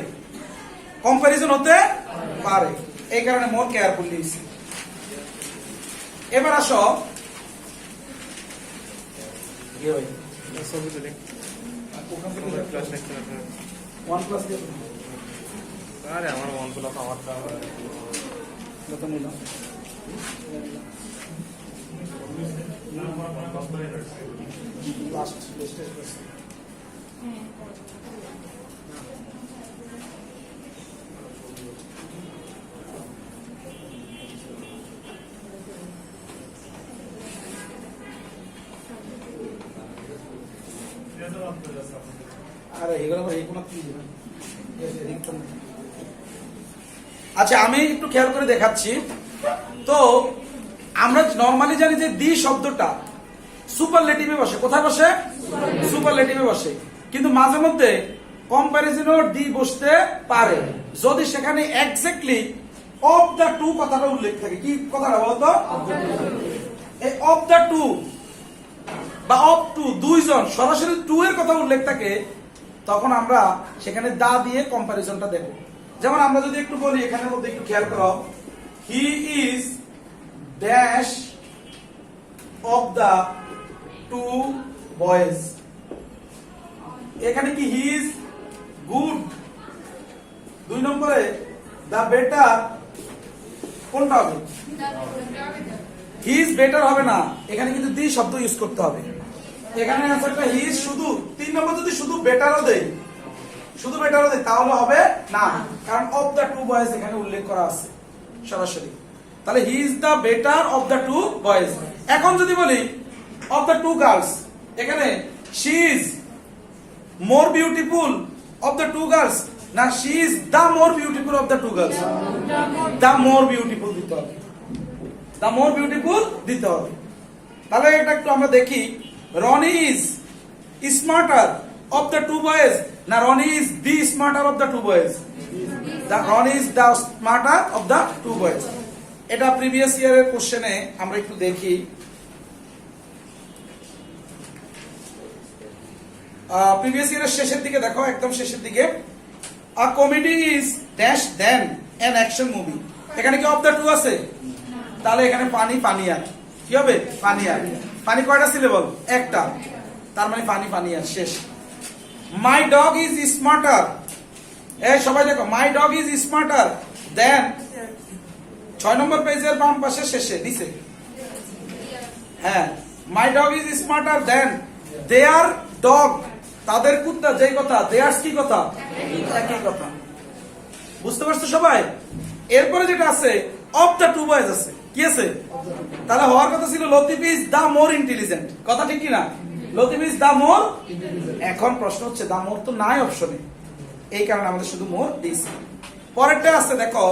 কম্পারিজন হতে পারে, এই কারণে মোর কেয়ারফুলি। এবার আসো, আরে আমার মন গুলো আমারটা আরে এগুলো এই কোন কি দিবেন? আচ্ছা, আমি একটু খেয়াল করে দেখাচ্ছি। তো আমরা নরমালি জানি যে দি শব্দটা সুপারলেটিভে বসে। কোথায় বসে? সুপারলেটিভে বসে। কিন্তু মাঝে মধ্যে কম্পারিজনও দি বসতে পারে যদি সেখানে এক্স্যাক্টলি অফ দ্য টু কথাটা উল্লেখ থাকে। কি কথাটা বলতো? এই অফ দ্য টু বা অফ টু, দুইজন, সরাসরি টু এর কথা উল্লেখ থাকে, তখন আমরা সেখানে দা দিয়ে কম্পারিজনটা দেব। যেমন আমরা যদি একটু বলি, এখানের মধ্যে একটু খেয়াল করো, he is dash of the two boys. এখানে কি হি ইজ গুড? 2 নম্বরে দা বেটার কোনটা হবে? হি ইজ বেটার হবে না, এখানে কিন্তু দি শব্দ ইউজ করতে হবে। এখানে অ্যানসারটা হি ইজ শুধু। 3 নম্বর যদি শুধু বেটারও দেই, শুধু বেটারও দেই, তাহলে হবে না, কারণ অফ দ্য টু বয়েজ এখানে উল্লেখ করা আছে সরাসরি। তাহলে he is the better of the two boys. এখন যদি বলি অফ দ্য টু গার্লস, এখানে she is more beautiful of the two girls না she is the more beautiful of the two girls? The more beautiful দিতে হবে, দ্য মোর বিউটিফুল দিতে হবে। তাহলে এটা একটু আমরা দেখি, Roni is smarter of the two boys না Roni is the smarter of the two boys? Roni is the smarter of the two boys. এটা প্রিভিয়াস ইয়ারের কোশ্চেনে আমরা একটু দেখি। প্রিভিয়াস ইয়ারের শেষের দিকে দেখো, একদম শেষের দিকে, a comedy is dash than an action movie. এখানে কি অফ দ্য টু আছে? তাহলে এখানে পানি পানিয়া কি হবে? পানিয়া। ফানি কয়টা সিলেবল? একটা। তার মানে ফানি ফানি আর শেষ। মাই ডগ ইজ স্মার্টার, এই সবাই দেখো, my dog is smarter than 6 নম্বর পেজের বাম পাশে শেষে দিছে। হ্যাঁ, my dog is smarter than their dog, তাদের কুত্তা, যেই কথা দেয়ার্স কি কথা, একই কথা। বুঝতে পারছো সবাই? এরপরে যেটা আছে অফ দ্য টু বয়েজ আছে, কি আছে? তাহলে হওয়ার কথা ছিল Latif is the more intelligent, কথা ঠিক কি না? Latif is the more. এখন প্রশ্ন হচ্ছে দা মোর তো নাই অপশনে, এই কারণে আমাদের শুধু মোর দিয়েছে। পরেরটা আছে দেখো,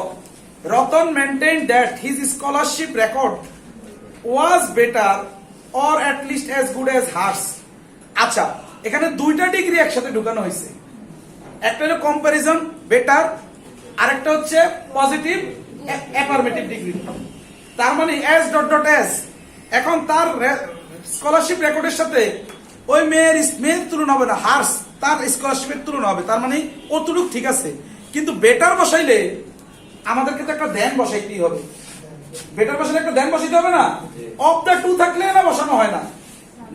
Ratan maintain that his scholarship record was better or at least as good as hers. আচ্ছা, এখানে দুইটা ডিগ্রি একসাথে ঢুকানো হয়েছে, একটা হলো কম্পারিজন বেটার, আরেকটা হচ্ছে পজিটিভ অ্যাফার্মেটিভ ডিগ্রি। তার মানে এস ডট ডট এস, এখন তার স্কলারশিপ রেকর্ডের সাথে ওই মেয়ের তুলনা হবে না, হার্স তার স্কলারশিপের তুলনা হবে। তার মানে অতটুক ঠিক আছে, কিন্তু বেটার বসাইলে আমাদেরকে তো একটা দেন বসাইতেই হবে। বেটার বসাইলে একটা দেন বসাইতে হবে না? অফ দ্য টু থাকলে না বসানো হয় না,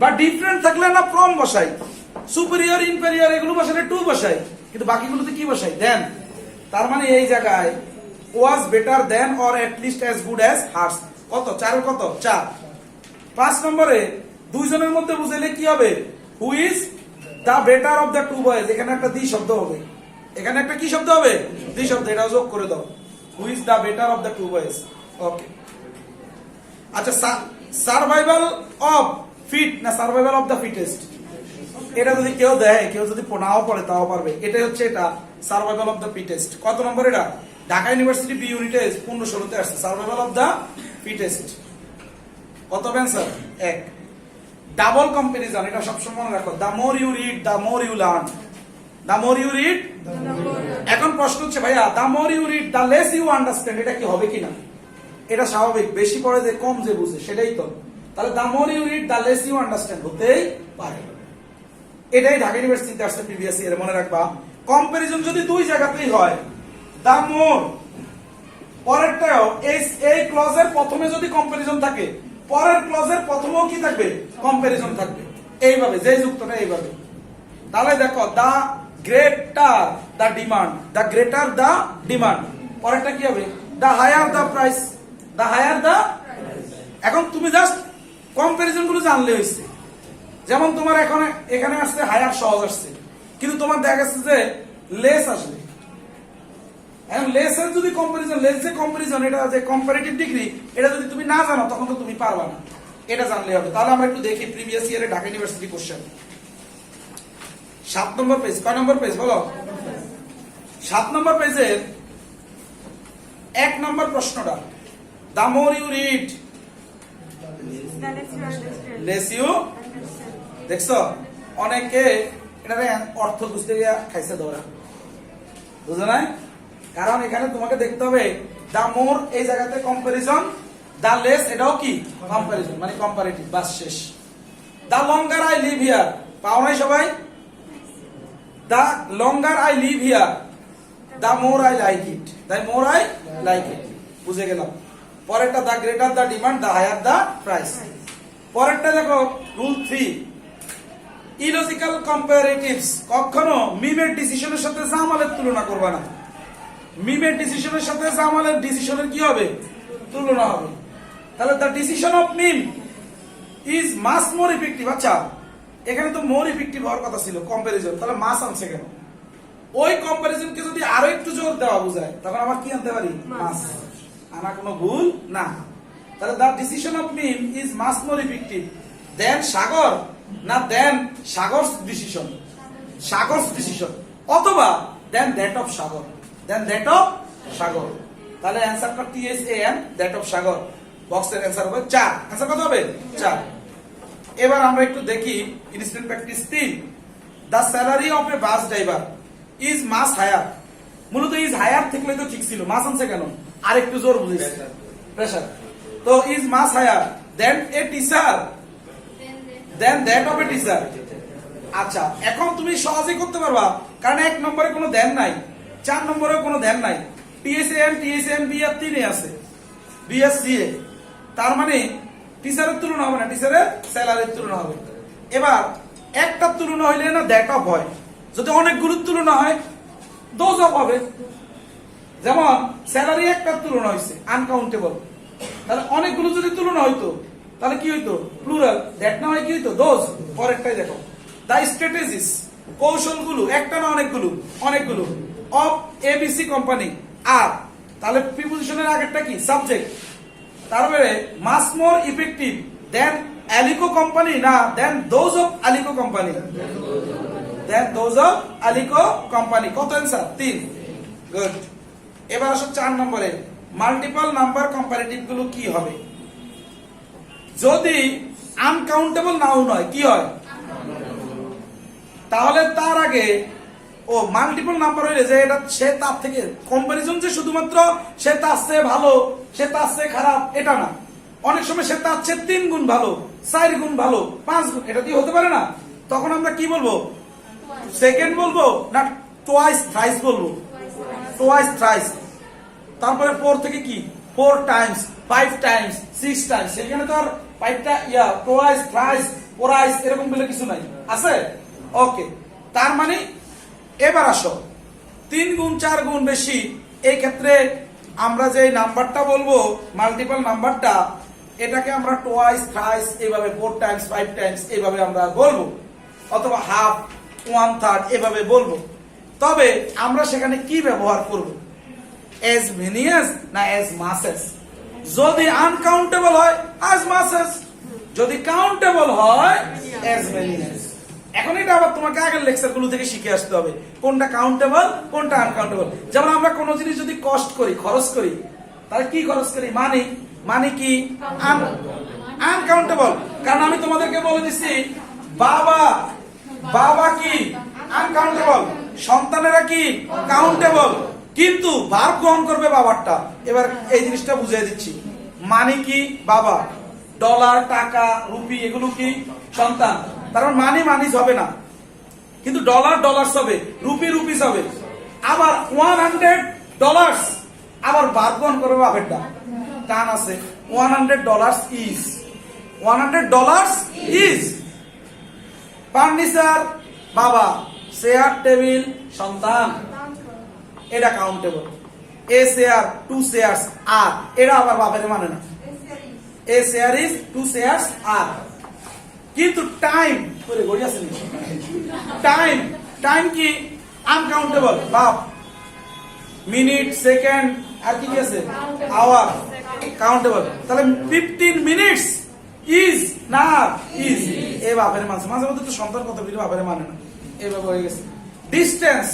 বা ডিফারেন্ট থাকলে না ফ্রম বসাই, সুপিরিয়র ইনফেরিয়র এগুলো বসালে টু বসাই, কিন্তু বাকিগুলোতে কি বসাই? দেন। তার মানে এই জায়গায় was better than or at least as good as hers কত? 4 কত? 4। 5 নম্বরে দুইজনের মধ্যে বুঝাইলে কি হবে? Who is the better of the two boys, এখানে একটা দি শব্দ হবে, এখানে একটা কি শব্দ হবে? দি শব্দ, এটা যোগ করে দাও। Who is the better of the two boys. Okay. আচ্ছা, সার্ভাইভাল অফ ফিট না সার্ভাইভাল অফ দ্য ফিটেস্ট, এটা যদি কেউ দেয়, কেউ যদি নাও পড়ে তাও পারবে। এটাই হচ্ছে এটা সার্ভাইভাল অফ দ্য ফিটেস্ট। কত নম্বর এটা? ঢাকা ইউনিভার্সিটি বি ইউনিটে 15-16 আসছে সার্ভাইভাল অফ দ্য ফিটেস্ট। কত অ্যান্সার? 1। ডাবল কম্পারিজন, এটা সবসময় মনে রাখো, the more you read the more you learn, the more you read. এখন প্রশ্ন হচ্ছে ভাইয়া, the more you read the less you understand, এটা কি হবে কিনা? এটা স্বাভাবিক, বেশি পড়ে যে কম যে বুঝে সেটাই তো। তাহলে the more you read the less you understand হতেই পারে। এটাই ঢাকা ইউনিভার্সিটিতে আসছে প্রিভিয়াস ইয়ারে, মনে রাখবা। কম্পারিজন যদি দুই জায়গাতেই হয়, দা মোর পরেরটাও এই ক্লজের প্রথমে যদি কম্পারিজন থাকে, পরের ক্লজের প্রথমেও কি থাকবে? কম্পারিজন থাকবে। এইভাবে যে যুক্তটা এইভাবে। তাহলে দেখো, the greater the demand, the greater the demand, পরেরটা কি হবে? The higher the price, the higher the. এখন তুমি জাস্ট কম্পারিজন গুলো জানলে হয়েছে। যেমন তোমার এখানে আসছে হায়ার সহজ আসছে, কিন্তু তোমার দেখা গেছে যে লেস আসবে। এখন লেসের যদি কম্পারিজন, লেস যে কম্পারিজন, এটা যে কম্পারেটিভ ডিগ্রি, এটা যদি তুমি না জানো তখন তো তুমি পারবা না, এটা জানলে হবে। তাহলে আমরা একটু দেখি প্রিভিয়াস ইয়ারে ঢাকা ইউনিভার্সিটি কোশ্চেন। 7 নম্বর পেজ, কয় নম্বর পেজ বলো? 7 নম্বর পেজের 1 নম্বর প্রশ্নটা, the more you read less you. দেখছো, অনেকে এটারে অর্থ বুঝতে গিয়ে খাইছে ধরা, বুঝো না? কারণ এখানে তোমাকে দেখতে হবে দা মোর এই জায়গাতে কম্পারিজন, দা লেস এটাও কি কম্পারিজন, মানে কম্পারেটিভ, বাস শেষ। The longer I live here, পাও নাই সবাই? The longer I live here the more I like it, তাই মোর আই লাইক ইট, বুঝে গেলাম। পরেরটা the greater the demand the higher the price. পরেরটা দেখো, রুল 3, ইলজিক্যাল কম্পারেটিভস, কখনো মিমের ডিসিশনের সাথে জামালের তুলনা করবে না। মিমের ডিসিশনের সাথে জামালের ডিসিশনের কি হবে? তুলনা হবে। তাহলে the decision of Mim is much more effective. আচ্ছা, এখানে তো মোর ইফেক্টিভ হওয়ার কথা ছিল কম্পারিজন, তাহলে মাস আনছে কেন? ওই কম্পারিজনকে যদি আরো একটু জোর দেওয়া বোঝায়, তখন আবার কি আনতে পারি? মাস। আনা কোনো ভুল না। তাহলে the decision of Mim is much more effective than Sagar, না than Sagar's decision, Sagar's decision, অথবা than that of Sagar, than that of Sagar. তাহলে অ্যান্সারটা TSAN, দ্যাট অফ সাগর। বক্সের অ্যান্সার হবে 4। অ্যান্সার কত হবে? 4। এবার আমরা একটু দেখি instant practice 3, the salary of a bus driver is much higher. মূলত ইজ হায়ার থাকলে তো ঠিক ছিল, মাস আনছে কেন? আর একটু জোর বুঝেছি, প্রেসার। তো is much higher than a teacher, than that of a teacher. আচ্ছা, এখন তুমি সহজেই করতে পারবা, কারণ 1 নম্বরে কোনো দেন নাই, 4 নম্বরে কোনো দেন নাই। TSAN B আর 3 আছে, BSCA। তার মানে টিচারের তুলনা হবে না, টিচারের স্যালারির তুলনা হবে। এবার একটা তুলনা হইলে না দ্যাট অফ হয়, যদি অনেকগুলোর তুলনা হয় দোজ অফ হবে। যেমন স্যালারি একটা তুলনা হয়েছে আনকাউন্টেবল, তাহলে অনেকগুলো যদি তুলনা হইতো তাহলে কি হইতো, প্লুরাল। দ্যাট না হয় কি হইতো, দোজ। পরেরটাই দেখো, দ্য স্ট্র্যাটেজিস, কৌশলগুলো, একটা না অনেকগুলো, অনেকগুলো, অফ এবিসি কোম্পানি আর, তাহলে প্রিপোজিশনের আগেরটা কি, সাবজেক্ট। তারপরে মাস মোর ইফেক্টিভ দেন অ্যালিকো কোম্পানি, না than those of Alico company, than those of Alico company. কত অ্যান্সার, 3। গুড। এবার আসো 4 নম্বরে, মাল্টিপল নাম্বার কম্পারেটিভ গুলো কি হবে। যদি আনকাউন্টেবল নাউন হয় কি হয়, তাহলে তার আগে ও মাল্টিপল নাম্বার হইলে যে এটা সে তার থেকে কম্পারিজন, যে শুধুমাত্র সে তার চেয়ে ভালো, সে তার চেয়ে খারাপ, এটা না। অনেক সময় সে তার চেয়ে 3 গুণ ভালো, 4 গুণ ভালো, 5 গুণ, এটা কি হতে পারে না। তখন আমরা কি বলবো, সেকেন্ড বলবো না টোয়াইস থ্রাইস বলবো, টোয়াইস থ্রাইস। তারপরে 4 থেকে কি 4 টাইমস, 5 টাইমস, 6 টাইমস। সেখানে তো আর 5টা টোয়াইস থ্রাইস ফোরাইস এরকম বলে কিছু নাই, আছে। ওকে, তার মানে এবার আসো 3 গুণ 4 গুণ বেশি, এই ক্ষেত্রে আমরা যে নাম্বারটা বলবো মাল্টিপল নাম্বারটা, এটাকে আমরা টোয়াইস থ্রাইস এইভাবে, 4 টাইমস 5 টাইমস এইভাবে আমরা বলবো, অথবা হাফ, 1/3 এভাবে বলবো। তবে আমরা সেখানে কি ব্যবহার করব, as many as না as much as। যদি আনকাউন্টেবল হয় as much as, যদি কাউন্টেবল হয় as many as। এখন এটা আবার তোমাকে আগের লেকচার গুলো থেকে শিখে আসতে হবে কোনটা কাউন্টেবল কোনটা আনকাউন্টেবল। যেমন আমরা কোনো জিনিস যদি কস্ট করি, খরচ করি, তাহলে কি খরচ করি, মানি, মানি কি আনকাউন্টেবল। কারণ আমি তোমাদেরকে বলে দিচ্ছি বাবা, বাবা কি আনকাউন্টেবল, সন্তানেরা কি কাউন্টেবল, কিন্তু ভার্ব গ্রহণ করবে বাবারটা। এবার এই জিনিসটা বুঝিয়ে দিচ্ছি, মানি কি বাবা, ডলার, টাকা, রুপি এগুলো কি সন্তান। তার মানে মানি মানিজ হবে না, কিন্তু ডলার ডলার্স হবে, রুপি রুপিস হবে। আবার $100, আবার ভার্ব গ্রহণ করবে বাপেরটা, টান আছে। $100 ইজ, $100 ইজ। ফার্নিচার বাবা, চেয়ার টেবিল সন্তান, এটা কাউন্টেবল। এ চেয়ার 2 চেয়ার্স আর, এটা আবার বাপের মানে না, এ চেয়ার ইজ 2 চেয়ার্স আর। কিন্তু টাইম করে গড়ি আছে, টাইম, টাইম কি আনকাউন্টেবল, বাপ। মিনিট, সেকেন্ড আর কি আছে, আওয়ার, কাউন্টেবল। তাহলে 15 মিনিটস ইজ না ইজ, এ বাপের মাঝে মাঝে মধ্যে তো সন্তান কত কিছু বাপের মানে না, এভাবে হয়ে গেছে। ডিস্টেন্স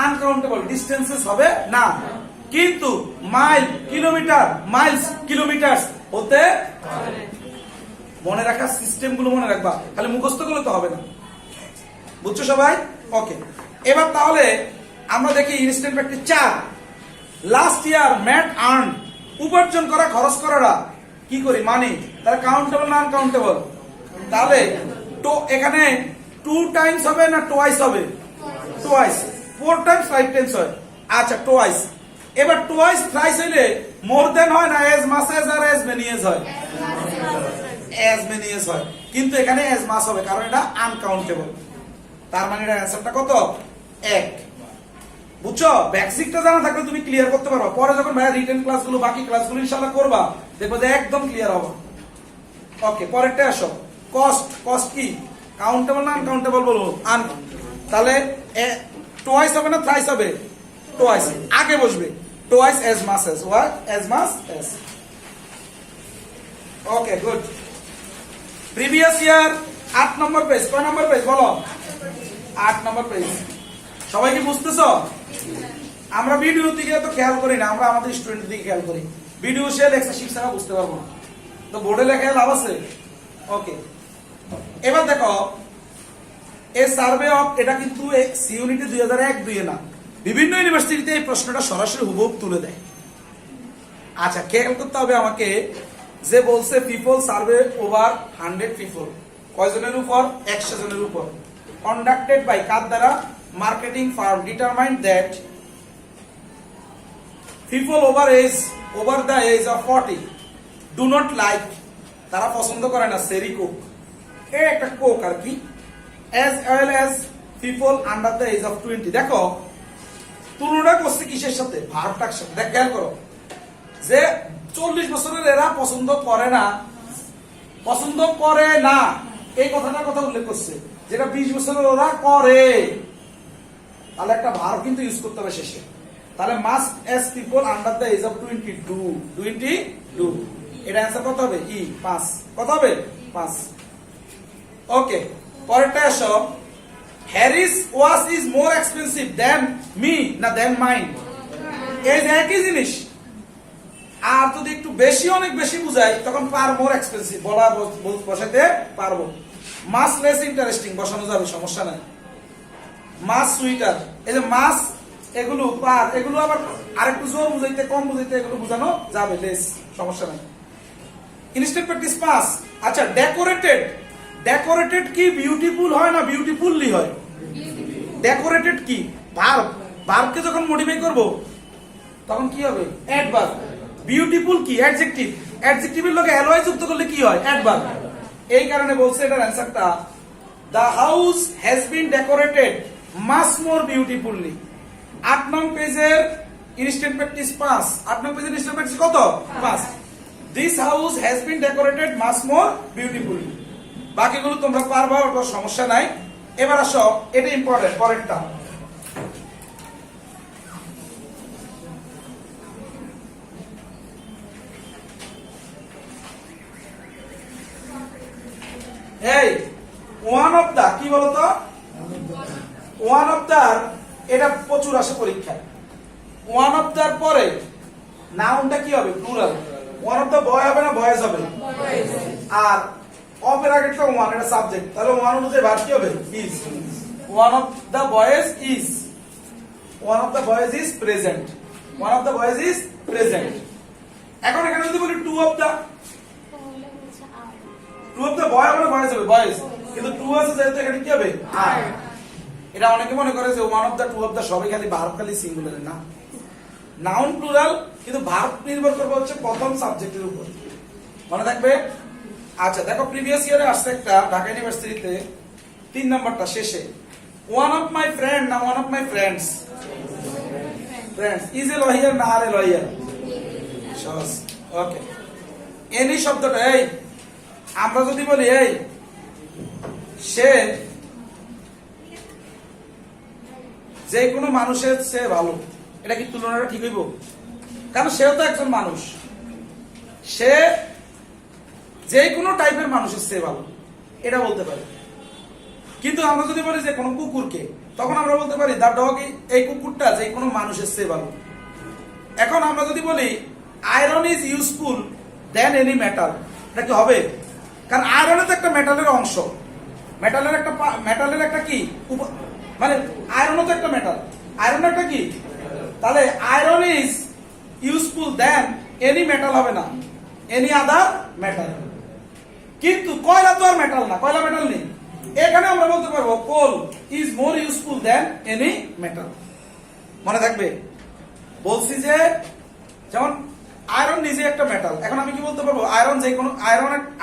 আনকাউন্টেবল, ডিস্টেন্সেস হবে না, কিন্তু মাইল, কিলোমিটার, মাইলস, কিলোমিটারস হতে। মনে রাখার সিস্টেম গুলো মনে রাখবা, খালি মুখস্থ করলে তো হবে না, বুঝছো সবাই। ওকে, এবার তাহলে আমরা দেখি instant practice 4। Last year Matt earn, উপার্জন করা, খরচ করাটা কি করি, মানি। তাহলে কাউন্টেবল না আনকাউন্টেবল, তাহলে তো এখানে 2 টাইমস হবে না টোয়াইস হবে, টোয়াইস। 4 টাইমস 5 টাইমস হয়, আচ্ছা টোয়াইস। এবার টোয়াইস থ্রাইস হইলে মোর দেন হয় না as much as আর as many as হয়, as many as হয়, কিন্তু এখানে as much হবে কারণ এটা আনকাউন্টেবল। তার মানে এর অ্যানসারটা কত, 1। বুঝছো, বেসিকটা জানা থাকলে তুমি ক্লিয়ার করতে পারবা। পরে যখন ভাই রিটেন ক্লাসগুলো, বাকি ক্লাসগুলো ইনশাআল্লাহ করবা, দেখো যে একদম ক্লিয়ার হবে। ওকে, পরেরটা আসো, কস্ট। কস্ট কি কাউন্টেবল না আনকাউন্টেবল বলবো, আন। তাহলে টোয়াইস হবে না থ্রাইস হবে, টোয়াইস আগে বসবে, twice as much as, what as much as। Okay, good. Previous year 8 number page, কয় নম্বর পেজ বলো, 8 নম্বর পেজ। সবাই কি বুঝতেছো? আমরা ভিডিও দিকে তো খেয়াল করি না, আমরা আমাদের স্টুডেন্ট দিকে খেয়াল করি। ভিডিও সে লেকচার শিখছে না, বুঝতে পারবো না, তো বোর্ডে লেখা লাভ আছে। ওকে, এবার দেখো এ সার্ভে অফ, এটা কিন্তু সি ইউনিটে 2001-2 না, বিভিন্ন ইউনিভার্সিটিতে এই প্রশ্নটা সরাসরি হুবহু তুলে দেয়। আচ্ছা, খেয়াল করতে হবে আমাকে, যে বলছে পিপল সার্ভে ওভার 100 পিপল, কয়জনের উপর, 100 জনের উপর, কন্ডাক্টেড বাই কার দ্বারা, marketing farm, determined that people over the age of 40 do not like তারা পছন্দ করে না চেরি কোক, এই একটা কোক আর কি। as well as people under the age of 20। দেখো তুলনা করছে কিসের সাথে? ভার্বটার সাথে। দেখ খেয়াল করো যে 40 বছরের এরা পছন্দ করে না, পছন্দ করে না এই কথাটার কথা উল্লেখ করছে, যেটা 20 বছরের ওরা করে। তাহলে একটা ভার্ব কিন্তু ইউজ করতে হবে শেষে। তাহলে most as people under the age of 22। এটা অ্যান্সার কত হবে? ই 5। কত হবে? 5। ওকে, পরেরটা আসো। Harris watch is more expensive then me না দেন মাইন। এই যে একই জিনিস, আর যদি একটু বেশি অনেক বেশি বুঝাই তখন পার মোর এক্সপেন্সিভ বলা বসাতে পারবো। মাস লেস ইন্টারেস্টিং বসানো যাবে, সমস্যা নাই। মাস সুইটার, এই যে মাস এগুলো পার, এগুলো আবার আরেকটু জোর বুঝাইতে কম বুঝাইতে এগুলো বোঝানো যাবে, লেস, সমস্যা নাই। Instant practice 5। আচ্ছা, ডেকোরেটেড, ডেকোরেটেড কি বিউটিফুল হয় না বিউটিফুললি হয়? ডেকোরেটেড কি ভার্ব, ভার্বকে যখন মডিফাই করব তখন কি হবে? অ্যাডভার্ব। বিউটিফুল কি? অ্যাডজেক্টিভ, অ্যাডজেক্টিভের লগে অ্যালয় যুক্ত করলে কি হয়? অ্যাডভার্ব। এই কারণে বলছে এটার অ্যানসারটা the house has been decorated much more beautifully. 8 নং পেজের ইনস্ট্যান্ট প্র্যাকটিস 5। 8 নং পেজের ইনস্ট্যান্ট প্র্যাকটিস কত? 5। This house has been decorated much more beautifully. বাকিগুলো তোমরা পারবা, ওটা সমস্যা নাই। এবার আসো, এটা ইম্পর্টেন্ট, পরেরটা। এই ওয়ান অফ দা কি বলতো? ওয়ান অফ দার, এটা প্রচুর আসে পরীক্ষায়। ওয়ান অফ দার পরে নাউনটা কি হবে? Plural. One of the boy হবে না বয়েজ হবে? আর অফ এর আগেরটা ওয়ান, এটা সাবজেক্ট, তাহলে ওয়ান অনুযায়ী ভার্ব কি হবে? Is. One of the boys is, one of the boys is present, one of the boys is present. এখন এখানে যদি বলি two of the, two of the boy হবে না বয়েজ হবে? বয়েজ, কিন্তু টু আছে যেহেতু এখানে কি হবে? আর। এটা অনেকে মনে করে যে one of the two of the সবই খালি ভার্ব, খালি সিঙ্গুলার না, নাউন প্লুরাল, কিন্তু ভার্ব নির্ভর করবে হচ্ছে প্রথম সাবজেক্টের উপর, মনে থাকবে। আচ্ছা দেখো, প্রিভিয়াস ইয়ারে আসছে একটা ঢাকা ইউনিভার্সিটিতে 3 নাম্বারটা শেষে, ওয়ান অফ মাই ফ্রেন্ড না one of my friends? Friends. Is a lawyer না আর এ লহিয়ার? সহজ। ওকে, এনি শব্দটা, এই আমরা যদি বলি এই সে যে কোনো মানুষের সে ভালো, এটা কি তুলনাটা ঠিক হইব? কারণ সেও তো একজন মানুষ, সে যে কোনো টাইপের মানুষের সে ভালো, এটা বলতে পারি। কিন্তু আমরা যদি বলি যে কোনো কুকুরকে, তখন আমরা বলতে পারি দা ডগ, এই কুকুরটা যে কোনো মানুষের সে ভালো। এখন আমরা যদি বলি iron is useful than any metal, এটা কি হবে? কারণ আয়রন তো একটা মেটালের অংশ, মেটালের একটা কি মানে আয়রনও তো একটা মেটাল, আয়রন একটা কি? তাহলে iron is useful than any metal হবে না, এনি আদার মেটাল। কিন্তু কয়লা তো আর মেটাল না, কয়লা মেটাল নেই। এখানে আমরা বলতে পারবো coal is more useful than any metal, মনে থাকবে। বলছি যে যেমন আয়রন নিজে একটা মেটাল, এখন আমি কি বলতে পারবো? আয়রন যে কোনো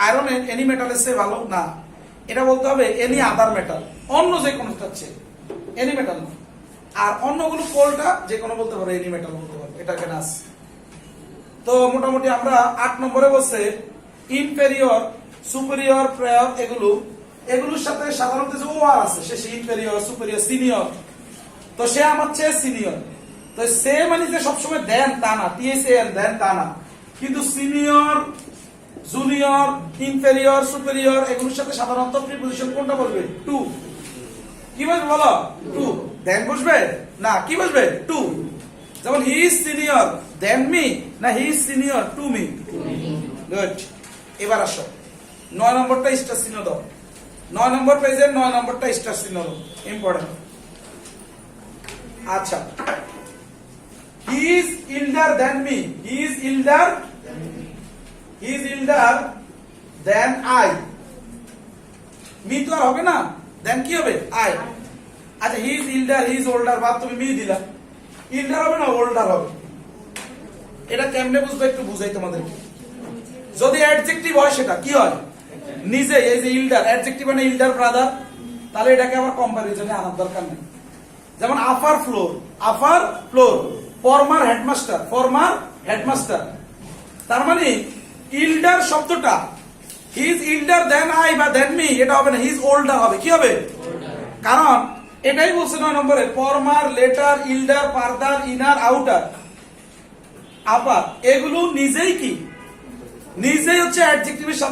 আয়রন এনি মেটালের চেয়ে ভালো না, এটা বলতে হবে এনি আদার মেটাল, অন্য যে কোনো হচ্ছে এনি মেটাল না। আর অন্যগুলো কোলটা যে কোনো বলতে পারো, এনি মেটাল বলতে পারো, এটা কেন আছে। তো মোটামুটি আমরা 8 নম্বরে বলছে ইনফেরিয়র, সুপেরিয়র, প্রেয়র, এগুলোর সাথে সাধারণত যে ও আর আছে, সে ইনফেরিয়র, সুপেরিয়র, সিনিয়র, তো সে আমার চেয়ে সিনিয়র। তো সে মানে যে সবসময় দেন তা না, টিএসএন দেন তা না, কিন্তু সিনিয়র, জুনিয়র, ইনফেরিয়র, সুপেরিয়র এগুলোর সাথে সাধারণত প্রিপোজিশন কোনটা বলবে? টু। কি বলবে বলো? টু। দেন বসবে না, কি বসবে? টু। যেমন he is senior than me, না he is senior to me. Good. এবার আসো 9 নম্বরটা স্টার চিহ্ন দাও। 9 নম্বর পেজের 9 নম্বরটা স্টার চিহ্ন দাও, ইম্পর্টেন্ট। আচ্ছা, he is elder than me, he is elder, he is elder than I. Me তো আর হবে না, দেন কি হবে? আই। আচ্ছা, he is elder, he is older, বাদ তুমি মি দিলা, ইল্ডার হবে না ওল্ডার হবে? এটা কেমনে বুঝবে একটু বুঝাই তোমাদেরকে। যদি অ্যাডজেক্টিভ হয় সেটা কি হয় নিজে, এই যে ইল্ডার, অ্যাডজেক্টিভ মানে ইল্ডার ব্রাদার, তাহলে এটাকে আবার কম্পারিজনে আনার দরকার নেই। যেমন upper floor, upper floor, former headmaster, former headmaster. তার মানে ইল্ডার শব্দটা he is elder than I বা দেন মি, এটা হবে না, হি ইজ ওল্ডার হবে। কি হবে? কারণ এটাই বলছে 9 নম্বরে, former, later, elder, further, inner, outer, upper, এগুলো নিজেই কি নিজেই হচ্ছে অ্যাডজেক্টিভের সাথে